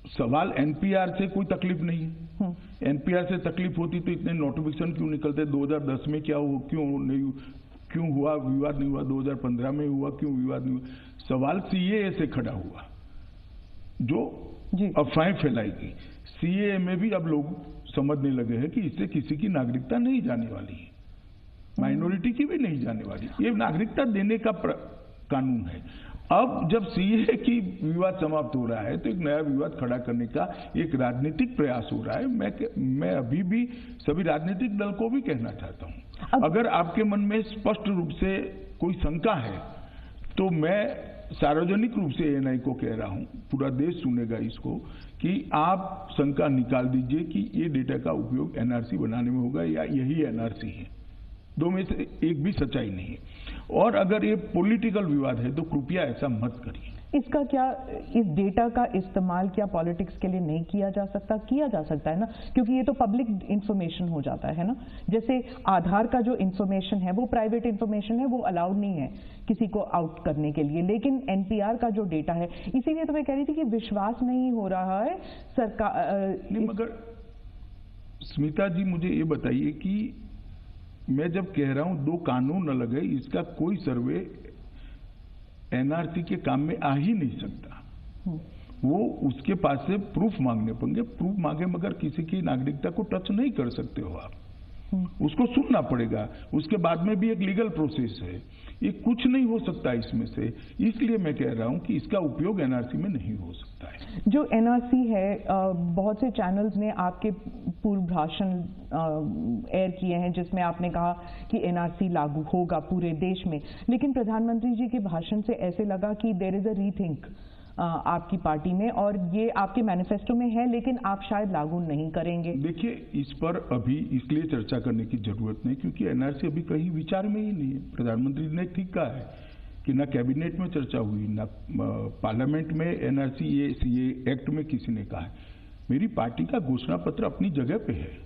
Speaker 14: सवाल एनपीआर से कोई तकलीफ नहीं है। एनपीआर से तकलीफ होती तो इतने नोटिफिकेशन क्यों निकलते? 2010 में क्या हुआ, क्यों हुआ विवाद नहीं हुआ? 2015 में हुआ, क्यों विवाद नहीं हुआ? सवाल सीएए से खड़ा हुआ, जो अफवाहें फैलाएगी। सीएए में भी अब लोग समझने लगे हैं कि इससे किसी की नागरिकता नहीं जाने वाली है, माइनॉरिटी की भी नहीं जाने वाली। ये नागरिकता देने का कानून है। अब जब सीए की विवाद समाप्त हो रहा है तो एक नया विवाद खड़ा करने का एक राजनीतिक प्रयास हो रहा है। मैं अभी भी सभी राजनीतिक दल को भी कहना चाहता हूं, अगर आपके मन में स्पष्ट रूप से कोई शंका है तो मैं सार्वजनिक रूप से एएनआई को कह रहा हूं, पूरा देश सुनेगा इसको, कि आप शंका निकाल दीजिए कि ये डेटा का उपयोग एनआरसी बनाने में होगा या यही एनआरसी है। 2 में से एक भी सच्चाई नहीं है। और अगर ये पॉलिटिकल विवाद है तो कृपया ऐसा मत करिए।
Speaker 13: इसका क्या, इस डेटा का इस्तेमाल क्या पॉलिटिक्स के लिए नहीं किया जा सकता? किया जा सकता है ना, क्योंकि ये तो पब्लिक इंफॉर्मेशन हो जाता है ना। जैसे आधार का जो इंफॉर्मेशन है वो प्राइवेट इंफॉर्मेशन है, वो अलाउड नहीं है किसी को आउट करने के लिए, लेकिन एनपीआर का जो डेटा है, इसीलिए तो मैं कह रही थी कि विश्वास नहीं हो रहा है सरकार।
Speaker 14: मगर स्मिता जी, मुझे ये बताइए कि मैं जब कह रहा हूं 2 कानून अलग है, इसका कोई सर्वे एनआरसी के काम में आ ही नहीं सकता। वो उसके पास से प्रूफ मांगने पड़ेंगे, प्रूफ मांगे मगर किसी की नागरिकता को टच नहीं कर सकते हो आप, उसको सुनना पड़ेगा, उसके बाद में भी एक लीगल प्रोसेस है, ये कुछ नहीं हो सकता इसमें से। इसलिए मैं कह रहा हूं कि इसका उपयोग एनआरसी में नहीं हो सकता है।
Speaker 13: जो एनआरसी है, बहुत से चैनल्स ने आपके पूर्व भाषण एयर किए हैं जिसमें आपने कहा कि एनआरसी लागू होगा पूरे देश में, लेकिन प्रधानमंत्री जी के भाषण से ऐसे लगा कि देयर इज अ रीथिंक आपकी पार्टी में, और ये आपके मैनिफेस्टो में है लेकिन आप शायद लागू नहीं करेंगे।
Speaker 14: देखिए, इस पर अभी इसलिए चर्चा करने की जरूरत नहीं क्योंकि एनआरसी अभी कहीं विचार में ही नहीं है। प्रधानमंत्री ने ठीक कहा है कि ना कैबिनेट में चर्चा हुई, ना पार्लियामेंट में एनआरसी ये एक्ट में किसी ने कहा है। मेरी पार्टी का घोषणा पत्र अपनी जगह पे है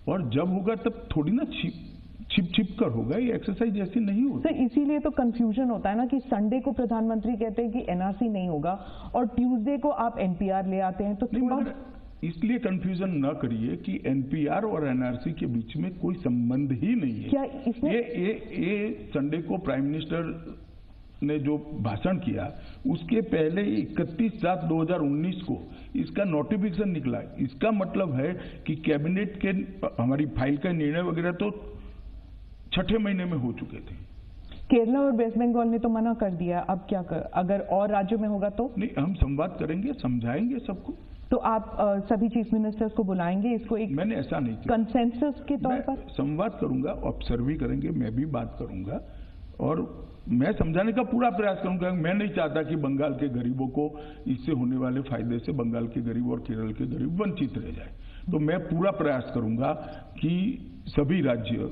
Speaker 14: और जब होगा तब थोड़ी ना छिप कर होगा, ये एक्सरसाइज ऐसी नहीं होती।
Speaker 13: सर, इसीलिए तो कंफ्यूजन होता है ना कि संडे को प्रधानमंत्री कहते हैं कि एनआरसी नहीं होगा और ट्यूसडे को आप एनपीआर ले आते हैं, तो थोड़ा
Speaker 14: इसलिए कंफ्यूजन न करिए कि एनपीआर और एनआरसी के बीच में कोई संबंध ही नहीं है।
Speaker 13: क्या इसमें
Speaker 14: ये संडे को प्राइम मिनिस्टर ने जो भाषण किया उसके पहले 31/7/2019 को इसका नोटिफिकेशन निकला। इसका मतलब है कि कैबिनेट के हमारी फाइल का निर्णय वगैरह तो 6ठे महीने में हो चुके थे।
Speaker 13: केरला और वेस्ट बंगाल ने तो मना कर दिया, अब क्या अगर और राज्यों में होगा तो?
Speaker 14: नहीं, हम संवाद करेंगे, समझाएंगे सबको।
Speaker 13: तो आप सभी चीफ मिनिस्टर्स को बुलाएंगे, इसको एक
Speaker 14: मैंने ऐसा नहीं किया,
Speaker 13: कंसेंसस के तौर पर
Speaker 14: संवाद करूंगा, ऑब्जर्व भी करेंगे, मैं भी बात करूंगा और मैं समझाने का पूरा प्रयास करूंगा। मैं नहीं चाहता कि बंगाल के गरीबों को इससे होने वाले फायदे से बंगाल के गरीब और केरल के गरीब वंचित रह जाए। तो मैं पूरा प्रयास करूंगा कि सभी राज्य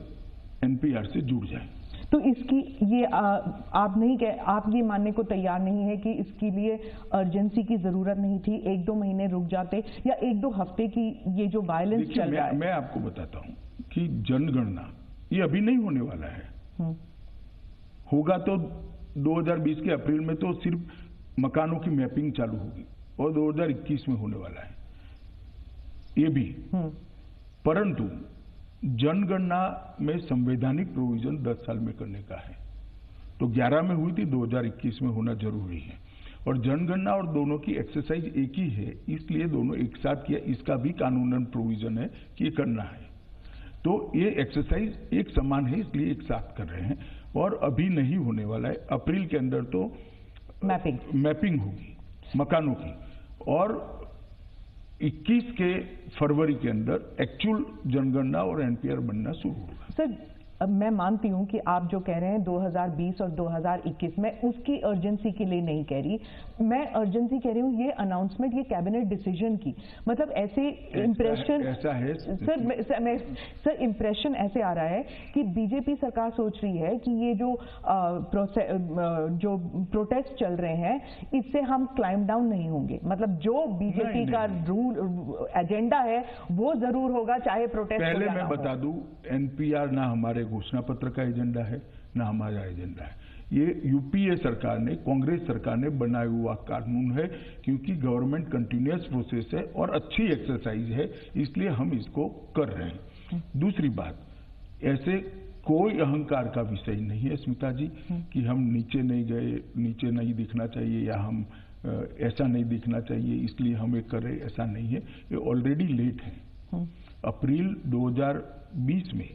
Speaker 14: एनपीआर से जुड़ जाए।
Speaker 13: तो इसकी ये आप ये मानने को तैयार नहीं है कि इसके लिए अर्जेंसी की जरूरत नहीं थी, 1-2 महीने रुक जाते या 1-2 हफ्ते की ये जो वायलेंस चल रहा है?
Speaker 14: मैं आपको बताता हूं कि जनगणना ये अभी नहीं होने वाला है। होगा तो 2020 के अप्रैल में तो सिर्फ मकानों की मैपिंग चालू होगी और 2021 में होने वाला है ये भी। परंतु जनगणना में संवैधानिक प्रोविजन 10 साल में करने का है, तो 11 में हुई थी, 2021 में होना जरूरी है। और जनगणना और दोनों की एक्सरसाइज एक ही है, इसलिए दोनों एक साथ किया। इसका भी कानूनन प्रोविजन है कि ये करना है, तो ये एक्सरसाइज एक समान है, इसलिए एक साथ कर रहे हैं। और अभी नहीं होने वाला है, अप्रैल के अंदर तो मैपिंग होगी मकानों की और 21 के फरवरी के अंदर एक्चुअल जनगणना और एनपीआर बनना शुरू होगा।
Speaker 13: सर, अब मैं मानती हूं कि आप जो कह रहे हैं 2020 और 2021 में, उसकी अर्जेंसी के लिए नहीं कह रही मैं, अर्जेंसी कह रही हूं ये अनाउंसमेंट, ये कैबिनेट डिसीजन की। मतलब ऐसे इंप्रेशन
Speaker 14: ऐसा है
Speaker 13: सर इंप्रेशन ऐसे आ रहा है कि बीजेपी सरकार सोच रही है कि ये जो प्रोटेस्ट चल रहे हैं इससे हम क्लाइम डाउन नहीं होंगे। मतलब जो बीजेपी का रूल एजेंडा है वो जरूर होगा, चाहे प्रोटेस्ट।
Speaker 14: पहले मैं बता दूं, एनपीआर ना हमारे घोषणा पत्र का एजेंडा है ना हमारा एजेंडा है। ये यूपीए सरकार ने, कांग्रेस सरकार ने बनाया हुआ कानून है, क्योंकि गवर्नमेंट कंटिन्यूअस प्रोसेस है और अच्छी एक्सरसाइज है, इसलिए हम इसको कर रहे हैं। दूसरी बात, ऐसे कोई अहंकार का विषय नहीं है स्मिता जी कि हम नीचे नहीं गए, नीचे नहीं दिखना चाहिए या हम ऐसा नहीं दिखना चाहिए इसलिए हम ये कर रहे, ऐसा नहीं है। ये ऑलरेडी लेट है। अप्रैल 2020 में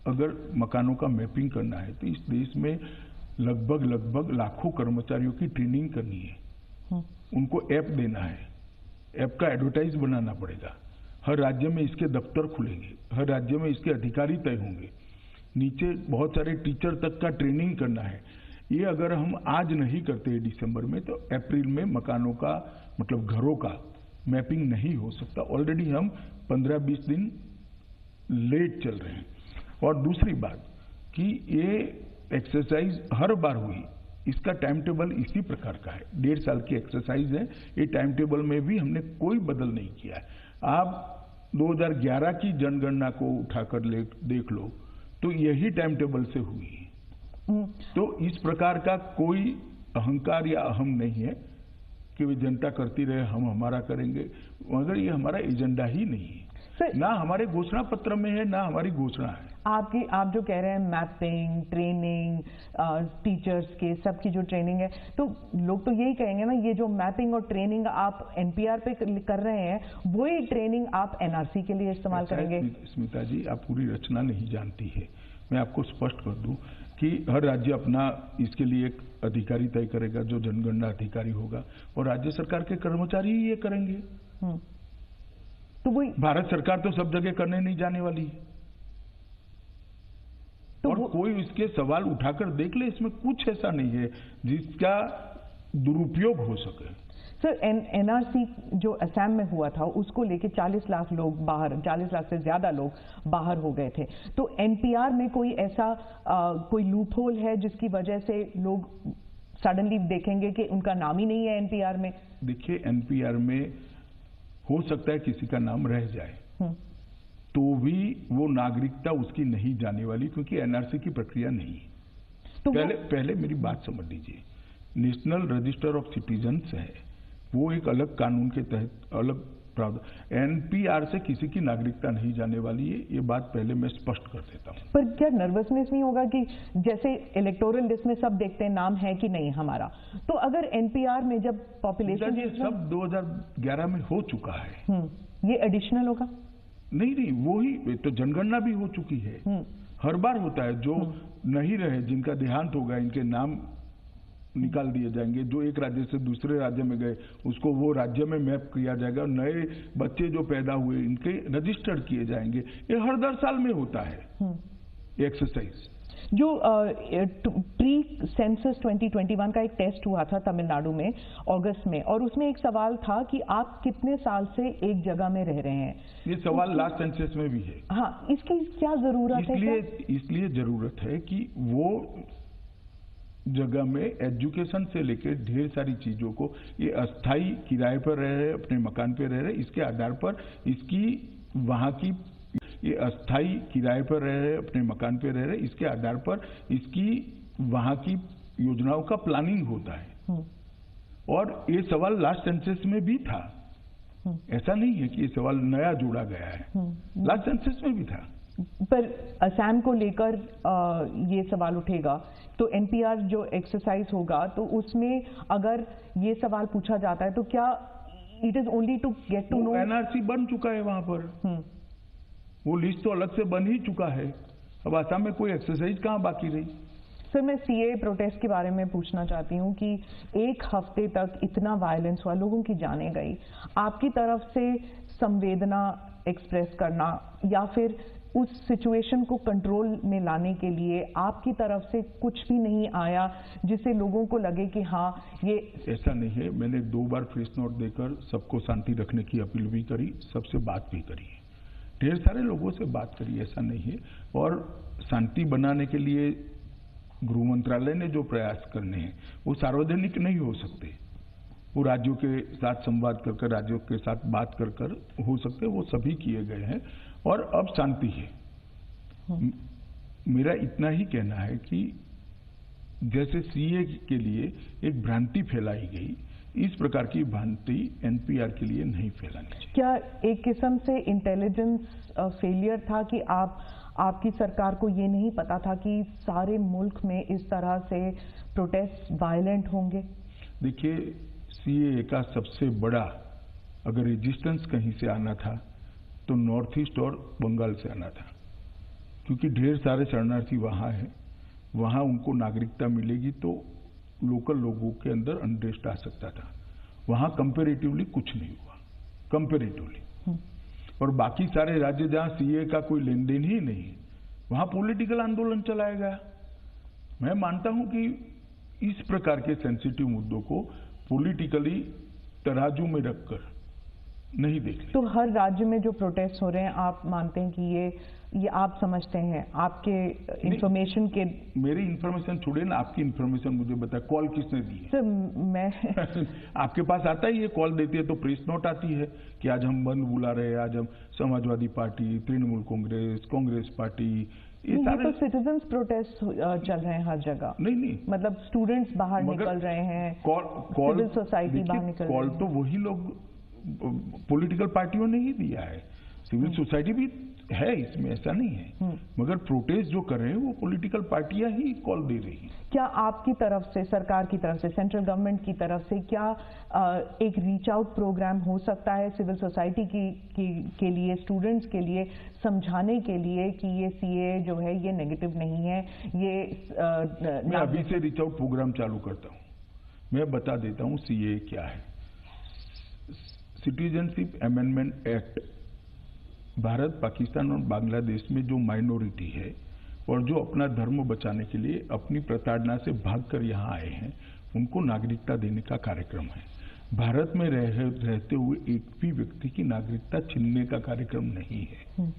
Speaker 14: अगर मकानों का मैपिंग करना है तो इस देश में लगभग लाखों कर्मचारियों की ट्रेनिंग करनी है, उनको ऐप देना है, ऐप का एडवर्टाइज बनाना पड़ेगा, हर राज्य में इसके दफ्तर खुलेंगे, हर राज्य में इसके अधिकारी तय होंगे, नीचे बहुत सारे टीचर तक का ट्रेनिंग करना है। ये अगर हम आज नहीं करते दिसंबर में तो अप्रैल में मकानों का, मतलब घरों का मैपिंग नहीं हो सकता। ऑलरेडी हम 15-20 दिन लेट चल रहे हैं। और दूसरी बात कि ये एक्सरसाइज हर बार हुई, इसका टाइम टेबल इसी प्रकार का है, 1.5 साल की एक्सरसाइज है। ये टाइम टेबल में भी हमने कोई बदल नहीं किया है। आप 2011 की जनगणना को उठाकर देख लो तो यही टाइम टेबल से हुई है। तो इस प्रकार का कोई अहंकार या अहम नहीं है कि वे जनता करती रहे, हम हमारा करेंगे, मगर ये हमारा एजेंडा ही नहीं है, ना हमारे घोषणा पत्र में है ना हमारी घोषणा है।
Speaker 13: आप जो कह रहे हैं मैपिंग, ट्रेनिंग, टीचर्स के सबकी जो ट्रेनिंग है, तो लोग तो यही कहेंगे ना, ये जो मैपिंग और ट्रेनिंग आप एनपीआर पे कर रहे हैं, वही ट्रेनिंग आप एनआरसी के लिए इस्तेमाल करेंगे?
Speaker 14: स्मिता जी, आप पूरी रचना नहीं जानती है। मैं आपको स्पष्ट कर दूं कि हर राज्य अपना इसके लिए एक अधिकारी तय करेगा जो जनगणना अधिकारी होगा, और राज्य सरकार के कर्मचारी ही ये करेंगे।
Speaker 13: तो वही
Speaker 14: भारत सरकार तो सब जगह करने नहीं जाने वाली है। तो और कोई इसके सवाल उठाकर देख ले, इसमें कुछ ऐसा नहीं है जिसका दुरुपयोग हो सके।
Speaker 13: सर, एनआरसी जो असम में हुआ था उसको लेके 40 लाख लोग बाहर, 40 लाख से ज्यादा लोग बाहर हो गए थे। तो एनपीआर में कोई ऐसा कोई लूप होल है जिसकी वजह से लोग सडनली देखेंगे कि उनका नाम ही नहीं है एनपीआर में? देखिए, एनपीआर में हो सकता है किसी का नाम रह जाए, तो भी वो नागरिकता उसकी नहीं जाने वाली, क्योंकि एनआरसी की प्रक्रिया नहीं है। तो पहले मेरी बात समझ लीजिए। नेशनल रजिस्टर ऑफ सिटीजन्स है, वो एक अलग कानून के तहत अलग प्रावधान। एनपीआर से किसी की नागरिकता नहीं जाने वाली है, ये बात पहले मैं स्पष्ट कर देता हूं। पर क्या नर्वसनेस नहीं होगा कि जैसे इलेक्टोरल लिस्ट में सब देखते हैं नाम है कि नहीं हमारा, तो अगर एनपीआर में जब पॉपुलेशन सब 2011 में हो चुका है, ये एडिशनल होगा? नहीं, वो ही तो जनगणना भी हो चुकी है, हर बार होता है। जो नहीं रहे, जिनका देहांत होगा, इनके नाम निकाल दिए जाएंगे। जो एक राज्य से दूसरे राज्य में गए, उसको वो राज्य में मैप किया जाएगा। नए बच्चे जो पैदा हुए, इनके रजिस्टर्ड किए जाएंगे। ये हर 10 साल में होता है एक्सरसाइज। जो प्री सेंसस 2021 का एक टेस्ट हुआ था तमिलनाडु में अगस्त में, और उसमें एक सवाल था कि आप कितने साल से एक जगह में रह रहे हैं। ये सवाल लास्ट सेंसस में भी है। हाँ, इसकी क्या जरूरत है? इसलिए जरूरत है कि वो जगह में एजुकेशन से लेकर ढेर सारी चीजों को, ये अस्थाई किराए पर रह रहे, अपने मकान पे रह रहे, इसके आधार पर इसकी वहां की, ये अस्थाई किराए पर रह रहे, अपने मकान पे रह रहे, इसके आधार पर इसकी वहां की योजनाओं का प्लानिंग होता है। और ये सवाल लास्ट सेंसस में भी था, ऐसा नहीं है कि ये सवाल नया जोड़ा गया है, लास्ट सेंसस में भी था। पर असम को लेकर ये सवाल उठेगा, तो एनपीआर जो एक्सरसाइज होगा, तो उसमें अगर ये सवाल पूछा जाता है तो क्या it is only to get to know? NRC बन चुका है वहां पर, वो लिस्ट तो अलग से बन ही चुका है। अब असम में कोई एक्सरसाइज कहाँ बाकी रही? सर, मैं सीए प्रोटेस्ट के बारे में पूछना चाहती हूँ कि एक हफ्ते तक इतना वायलेंस हुआ, लोगों की जानें गई, आपकी तरफ से संवेदना एक्सप्रेस करना या फिर उस सिचुएशन को कंट्रोल में लाने के लिए आपकी तरफ से कुछ भी नहीं आया जिससे लोगों को लगे कि हाँ ये? ऐसा नहीं है। मैंने 2 बार प्रेस नोट देकर सबको शांति रखने की अपील भी करी, सबसे बात भी करी है, ढेर सारे लोगों से बात करी, ऐसा नहीं है। और शांति बनाने के लिए गृह मंत्रालय ने जो प्रयास करने हैं वो सार्वजनिक नहीं हो सकते, वो राज्यों के साथ संवाद कर कर, राज्यों के साथ बात कर कर हो सकते, वो सभी किए गए हैं और अब शांति है। मेरा इतना ही कहना है कि जैसे सीए के लिए एक भ्रांति फैलाई गई, इस प्रकार की भ्रांति एनपीआर के लिए नहीं फैलानी चाहिए। क्या एक किस्म से इंटेलिजेंस फेलियर था कि आपकी सरकार को ये नहीं पता था कि सारे मुल्क में इस तरह से प्रोटेस्ट वायलेंट होंगे? देखिए, सीए का सबसे बड़ा अगर रेजिस्टेंस कहीं से आना था तो नॉर्थ ईस्ट और बंगाल से आना था, क्योंकि ढेर सारे शरणार्थी वहाँ हैं, वहाँ उनको नागरिकता मिलेगी तो लोकल लोगों के अंदर अनरेस्ट आ सकता था। वहाँ कंपेरेटिवली कुछ नहीं हुआ, कंपेरेटिवली। और बाकी सारे राज्य जहाँ सीए का कोई लेन देन ही नहीं है, वहाँ पॉलिटिकल आंदोलन चलाया गया। मैं मानता हूँ कि इस प्रकार के सेंसिटिव मुद्दों को पॉलिटिकली तराजू में रखकर नहीं देखते। तो हर राज्य में जो प्रोटेस्ट हो रहे हैं, आप मानते हैं कि ये आप समझते हैं, आपके इंफॉर्मेशन के? मेरी इंफॉर्मेशन छोड़िए ना, आपकी इंफॉर्मेशन मुझे बताए, कॉल किसने दी है? सर, मैं आपके पास आता ही है, कॉल देती है तो प्रेस नोट आती है कि आज हम बंद बुला रहे हैं, आज हम समाजवादी पार्टी, तृणमूल कांग्रेस पार्टी, ये सारे तो सिटीजन्स प्रोटेस्ट चल रहे हैं हर जगह। नहीं, मतलब स्टूडेंट्स बाहर निकल रहे हैं, सिविल सोसाइटी बाहर निकल रही है। कॉल तो वही लोग पॉलिटिकल पार्टियों ने ही दिया है, सिविल सोसाइटी भी
Speaker 14: है इसमें, ऐसा नहीं है, मगर प्रोटेस्ट जो कर रहे हैं वो पॉलिटिकल पार्टियां ही कॉल दे रही हैं।
Speaker 13: क्या आपकी तरफ से, सरकार की तरफ से, सेंट्रल गवर्नमेंट की तरफ से क्या एक रीच आउट प्रोग्राम हो सकता है सिविल सोसाइटी के लिए, स्टूडेंट्स के लिए, समझाने के लिए कि ये सीए जो है ये नेगेटिव नहीं है, ये
Speaker 14: मैं अभी से रीच आउट प्रोग्राम चालू करता हूँ। मैं बता देता हूँ सीए क्या है। Citizenship amendment act Bharat, Pakistan और बांग्लादेश में जो माइनॉरिटी है और जो अपना धर्म बचाने के लिए अपनी प्रताड़ना से भागकर यहाँ आए हैं, उनको नागरिकता देने का कार्यक्रम है। भारत में रहते हुए एक भी व्यक्ति की नागरिकता छीनने का कार्यक्रम नहीं है।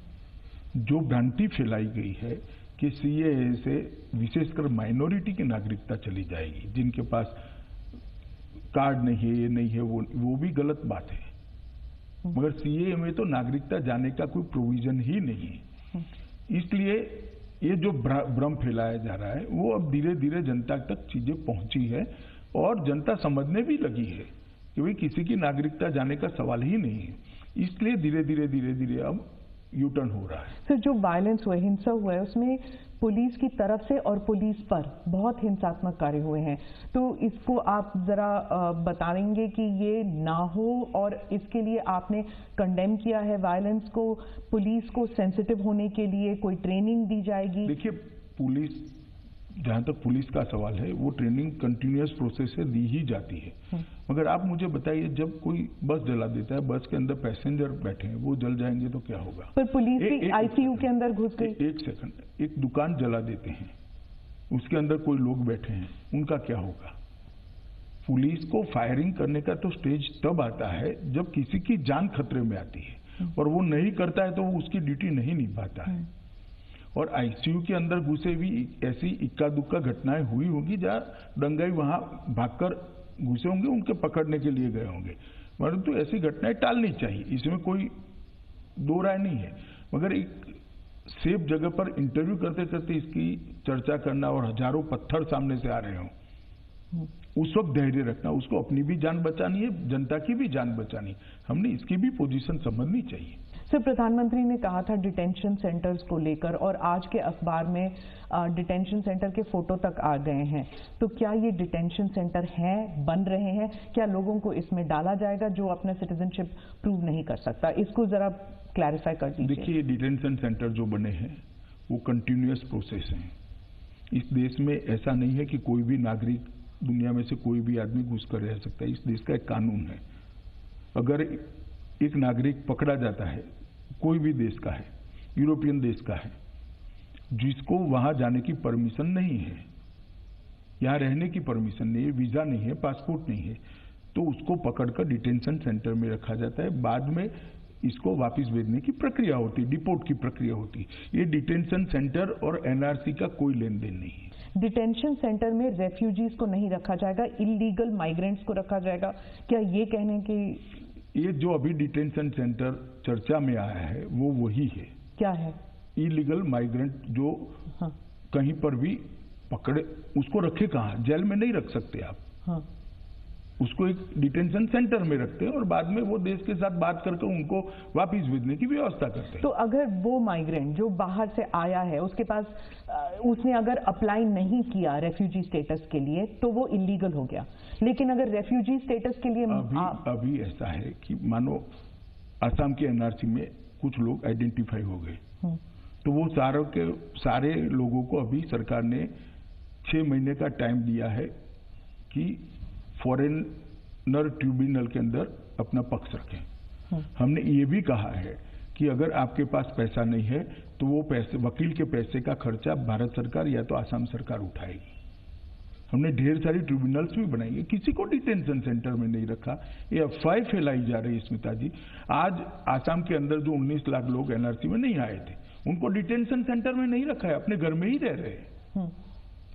Speaker 14: जो भ्रांति फैलाई गई है कि सीएए से विशेषकर माइनॉरिटी की नागरिकता चली जाएगी, जिनके पास कार्ड नहीं है, ये नहीं है, वो भी गलत बात है। मगर सीएए में तो नागरिकता जाने का कोई प्रोविजन ही नहीं है। इसलिए ये जो भ्रम फैलाया जा रहा है वो अब धीरे धीरे जनता तक चीजें पहुंची है और जनता समझने भी लगी है कि भाई किसी की नागरिकता जाने का सवाल ही नहीं है। इसलिए धीरे धीरे अब यू टर्न हो रहा है।
Speaker 13: सर, जो वायलेंस हुआ, हिंसा हुआ है, उसमें पुलिस की तरफ से और पुलिस पर बहुत हिंसात्मक कार्य हुए हैं, तो इसको आप जरा बताएंगे कि ये ना हो और इसके लिए आपने कंडेम किया है वायलेंस को, पुलिस को सेंसिटिव होने के लिए कोई ट्रेनिंग दी जाएगी?
Speaker 14: देखिए, पुलिस, जहां तक पुलिस का सवाल है, वो ट्रेनिंग कंटिन्यूअस प्रोसेस से दी ही जाती है। मगर आप मुझे बताइए, जब कोई बस जला देता है, बस के अंदर पैसेंजर बैठे हैं, वो जल जाएंगे तो क्या होगा?
Speaker 13: पर पुलिस भी आईसीयू के अंदर घुस गई।
Speaker 14: एक सेकंड, एक दुकान जला देते हैं, उसके अंदर कोई लोग बैठे हैं, उनका क्या होगा? पुलिस को फायरिंग करने का तो स्टेज तब आता है जब किसी की जान खतरे में आती है, और वो नहीं करता है तो वो उसकी ड्यूटी नहीं निभाता है। और आईसीयू के अंदर घुसे भी ऐसी इक्का दुक्का घटनाएं हुई होंगी जहां दंगाई वहां भागकर घुसे होंगे, उनके पकड़ने के लिए गए होंगे, परंतु तो ऐसी घटनाएं टालनी चाहिए, इसमें कोई दो राय नहीं है। मगर एक सेफ जगह पर इंटरव्यू करते करते इसकी चर्चा करना और हजारों पत्थर सामने से आ रहे हो, उस वक्त धैर्य रखना, उसको अपनी भी जान बचानी है, जनता की भी जान बचानी, हमने इसकी भी पोजीशन समझनी चाहिए।
Speaker 13: सर, प्रधानमंत्री ने कहा था डिटेंशन सेंटर्स को लेकर, और आज के अखबार में डिटेंशन सेंटर के फोटो तक आ गए हैं, तो क्या ये डिटेंशन सेंटर हैं, बन रहे हैं? क्या लोगों को इसमें डाला जाएगा जो अपना सिटीजनशिप प्रूव नहीं कर सकता? इसको जरा क्लैरिफाई कर दीजिए।
Speaker 14: देखिए, डिटेंशन सेंटर जो बने हैं वो कंटिन्यूअस प्रोसेस है। इस देश में ऐसा नहीं है कि कोई भी नागरिक, दुनिया में से कोई भी आदमी घुस कर रह सकता है। इस देश का एक कानून है, अगर एक नागरिक पकड़ा जाता है, कोई भी देश का है, यूरोपियन देश का है, जिसको वहां जाने की परमिशन नहीं है, यहां रहने की परमिशन नहीं है, वीजा नहीं है, पासपोर्ट नहीं है, तो उसको पकड़कर डिटेंशन सेंटर में रखा जाता है। बाद में इसको वापस भेजने की प्रक्रिया होती है, डिपोर्ट की प्रक्रिया होती है। ये डिटेंशन सेंटर और एनआरसी का कोई लेन देन नहीं है।
Speaker 13: डिटेंशन सेंटर में रेफ्यूजीज को नहीं रखा जाएगा, इलीगल माइग्रेंट्स को रखा जाएगा, क्या ये कहने की?
Speaker 14: ये जो अभी डिटेंशन सेंटर चर्चा में आया है वो वही है।
Speaker 13: क्या है?
Speaker 14: इलीगल माइग्रेंट जो कहीं पर भी पकड़े, उसको रखे कहाँ? जेल में नहीं रख सकते आप। उसको एक डिटेंशन सेंटर में रखते हैं और बाद में वो देश के साथ बात करके उनको वापस भेजने की व्यवस्था करते हैं।
Speaker 13: तो अगर वो माइग्रेंट जो बाहर से आया है, उसके पास, उसने अगर अप्लाई नहीं किया रेफ्यूजी स्टेटस के लिए, तो वो इलीगल हो गया। लेकिन अगर रेफ्यूजी स्टेटस के लिए
Speaker 14: अभी ऐसा है कि मानो असम के एनआरसी में कुछ लोग आइडेंटिफाई हो गए, तो वो सारे लोगों को अभी सरकार ने 6 महीने का टाइम दिया है कि फॉरेनर ट्रिब्यूनल के अंदर अपना पक्ष रखें। हमने ये भी कहा है कि अगर आपके पास पैसा नहीं है तो वो पैसे, वकील के पैसे का खर्चा भारत सरकार या तो आसाम सरकार उठाएगी। हमने ढेर सारी ट्रिब्यूनल्स भी बनाई है, किसी को डिटेंशन सेंटर में नहीं रखा। ये अफवाह फैलाई जा रही है स्मिता जी। आज आसाम के अंदर जो 19 लाख लोग एनआरसी में नहीं आए थे, उनको डिटेंशन सेंटर में नहीं रखा है, अपने घर में ही रह रहे हैं।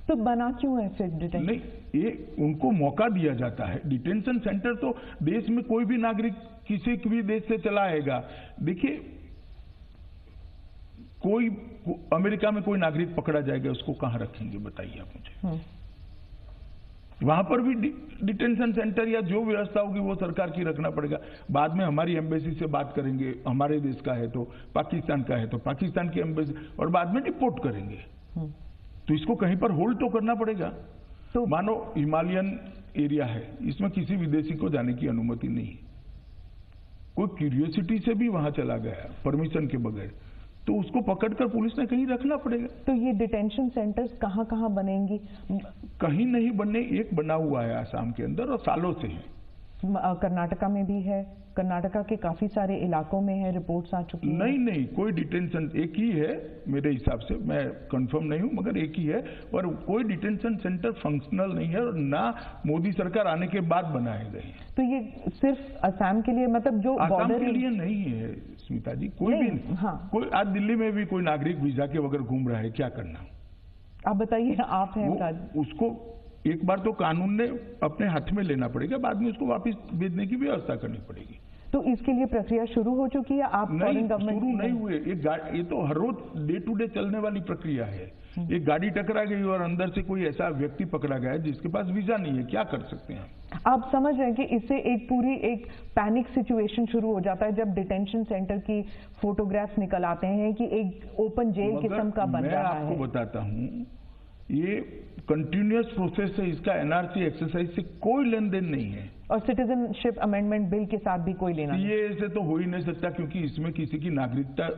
Speaker 13: तो बना क्यों है फिर डिटेंशन?
Speaker 14: नहीं, ये उनको मौका दिया जाता है। डिटेंशन सेंटर तो देश में कोई भी नागरिक किसी भी देश से चला आएगा। देखिए, कोई अमेरिका में कोई नागरिक पकड़ा जाएगा, उसको कहां रखेंगे बताइए आप मुझे। वहां पर भी डिटेंशन सेंटर या जो व्यवस्था होगी वो सरकार की रखना पड़ेगा। बाद में हमारी एम्बेसी से बात करेंगे, हमारे देश का है तो पाकिस्तान का है तो पाकिस्तान की एम्बेसी, और बाद में डिपोर्ट करेंगे। तो इसको कहीं पर होल्ड तो करना पड़ेगा। तो मानो हिमालयन एरिया है, इसमें किसी विदेशी को जाने की अनुमति नहीं है, कोई क्यूरियोसिटी से भी वहां चला गया परमिशन के बगैर, तो उसको पकड़कर पुलिस ने कहीं रखना पड़ेगा।
Speaker 13: तो ये डिटेंशन सेंटर्स कहाँ कहाँ बनेंगी?
Speaker 14: कहीं नहीं बनने, एक बना हुआ है आसाम के अंदर और सालों से है।
Speaker 13: कर्नाटका में भी है, कर्नाटका के काफी सारे इलाकों में है, रिपोर्ट्स आ चुकी हैं।
Speaker 14: नहीं, कोई डिटेंशन एक ही है मेरे हिसाब से, मैं कंफर्म नहीं हूं मगर एक ही है, और कोई डिटेंशन सेंटर फंक्शनल नहीं है और ना मोदी सरकार आने के बाद बनाए गए हैं।
Speaker 13: तो ये सिर्फ असम के लिए, मतलब जो
Speaker 14: असम के लिए नहीं है स्मिता जी, कोई भी नहीं।
Speaker 13: हाँ।
Speaker 14: कोई आज दिल्ली में भी कोई नागरिक वीजा के बगैर घूम रहा है, क्या करना?
Speaker 13: आप बताइए, आप हैं
Speaker 14: उसको एक बार तो कानून ने अपने हाथ में लेना पड़ेगा, बाद में उसको वापस भेजने की व्यवस्था करनी पड़ेगी।
Speaker 13: तो इसके लिए प्रक्रिया शुरू हो चुकी है? आप
Speaker 14: नहीं, शुरू नहीं हुए, ये तो हर रोज डे टू डे चलने वाली प्रक्रिया है। एक गाड़ी टकरा गई और अंदर से कोई ऐसा व्यक्ति पकड़ा गया जिसके पास वीजा नहीं है, क्या कर सकते हैं
Speaker 13: आप समझ रहे हैं कि इससे एक पैनिक सिचुएशन शुरू हो जाता है जब डिटेंशन सेंटर की फोटोग्राफ्स निकल आते हैं कि एक ओपन जेल किस्म का बन रहा है।
Speaker 14: मैं आपको बताता हूँ, ये कंटिन्यूअस प्रोसेस है, इसका एनआरसी एक्सरसाइज से कोई लेन देन नहीं है,
Speaker 13: और सिटीजनशिप अमेंडमेंट बिल के साथ भी कोई लेना नहीं।
Speaker 14: सीएए से तो हो ही नहीं सकता क्योंकि इसमें किसी की नागरिकता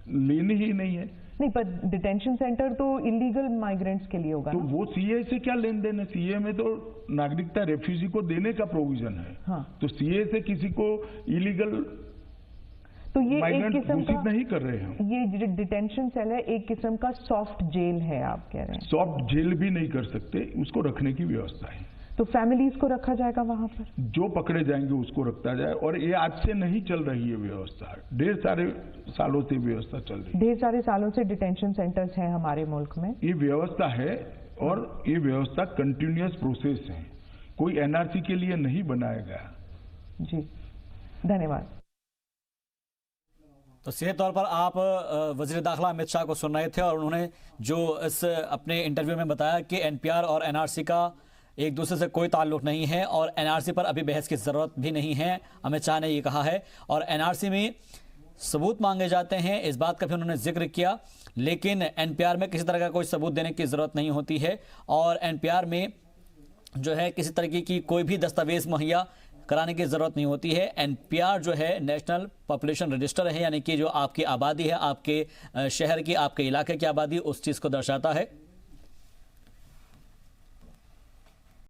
Speaker 14: लेनी ही नहीं है।
Speaker 13: नहीं, पर डिटेंशन सेंटर तो इलीगल माइग्रेंट्स के लिए होगा
Speaker 14: तो
Speaker 13: ना?
Speaker 14: वो सीए से क्या लेन देन है? सीए में तो नागरिकता रेफ्यूजी को देने का प्रोविजन है।
Speaker 13: हाँ।
Speaker 14: तो सीए से किसी को इलीगल
Speaker 13: तो ये एक
Speaker 14: माइग्रेंट
Speaker 13: किस्म
Speaker 14: घोषित
Speaker 13: का
Speaker 14: नहीं कर रहे हैं।
Speaker 13: ये डिटेंशन सेल है, एक किस्म का सॉफ्ट जेल है, आप कह रहे हैं?
Speaker 14: सॉफ्ट जेल भी नहीं कर सकते, उसको रखने की व्यवस्था है।
Speaker 13: तो फैमिलीज को रखा जाएगा वहां पर?
Speaker 14: जो पकड़े जाएंगे उसको रखा जाए, और ये आज से नहीं चल रही है व्यवस्था, ढेर सारे सालों से व्यवस्था चल रही है।
Speaker 13: ढेर सारे सालों से डिटेंशन सेंटर्स हैं हमारे मुल्क में।
Speaker 14: ये व्यवस्था है और ये व्यवस्था कंटिन्यूअस प्रोसेस है, कोई एनआरसी के लिए नहीं बनाया गया।
Speaker 13: जी, धन्यवाद।
Speaker 1: तो सीधे तौर पर आप वजीर दाखिला अमित शाह को सुन रहे थे और उन्होंने जो इस अपने इंटरव्यू में बताया कि एनपीआर और एनआरसी का एक दूसरे से कोई ताल्लुक नहीं है और एनआरसी पर अभी बहस की ज़रूरत भी नहीं है, अमित शाह ने ये कहा है। और एनआरसी में सबूत मांगे जाते हैं, इस बात का भी उन्होंने जिक्र किया, लेकिन एनपीआर में किसी तरह का कोई सबूत देने की ज़रूरत नहीं होती है और एनपीआर में जो है किसी तरीके की कोई भी दस्तावेज मुहैया कराने की ज़रूरत नहीं होती है। एनपीआर जो है नेशनल पॉपुलेशन रजिस्टर है, यानी कि जो आपकी आबादी है, आपके शहर की, आपके इलाके की आबादी, उस चीज़ को दर्शाता है।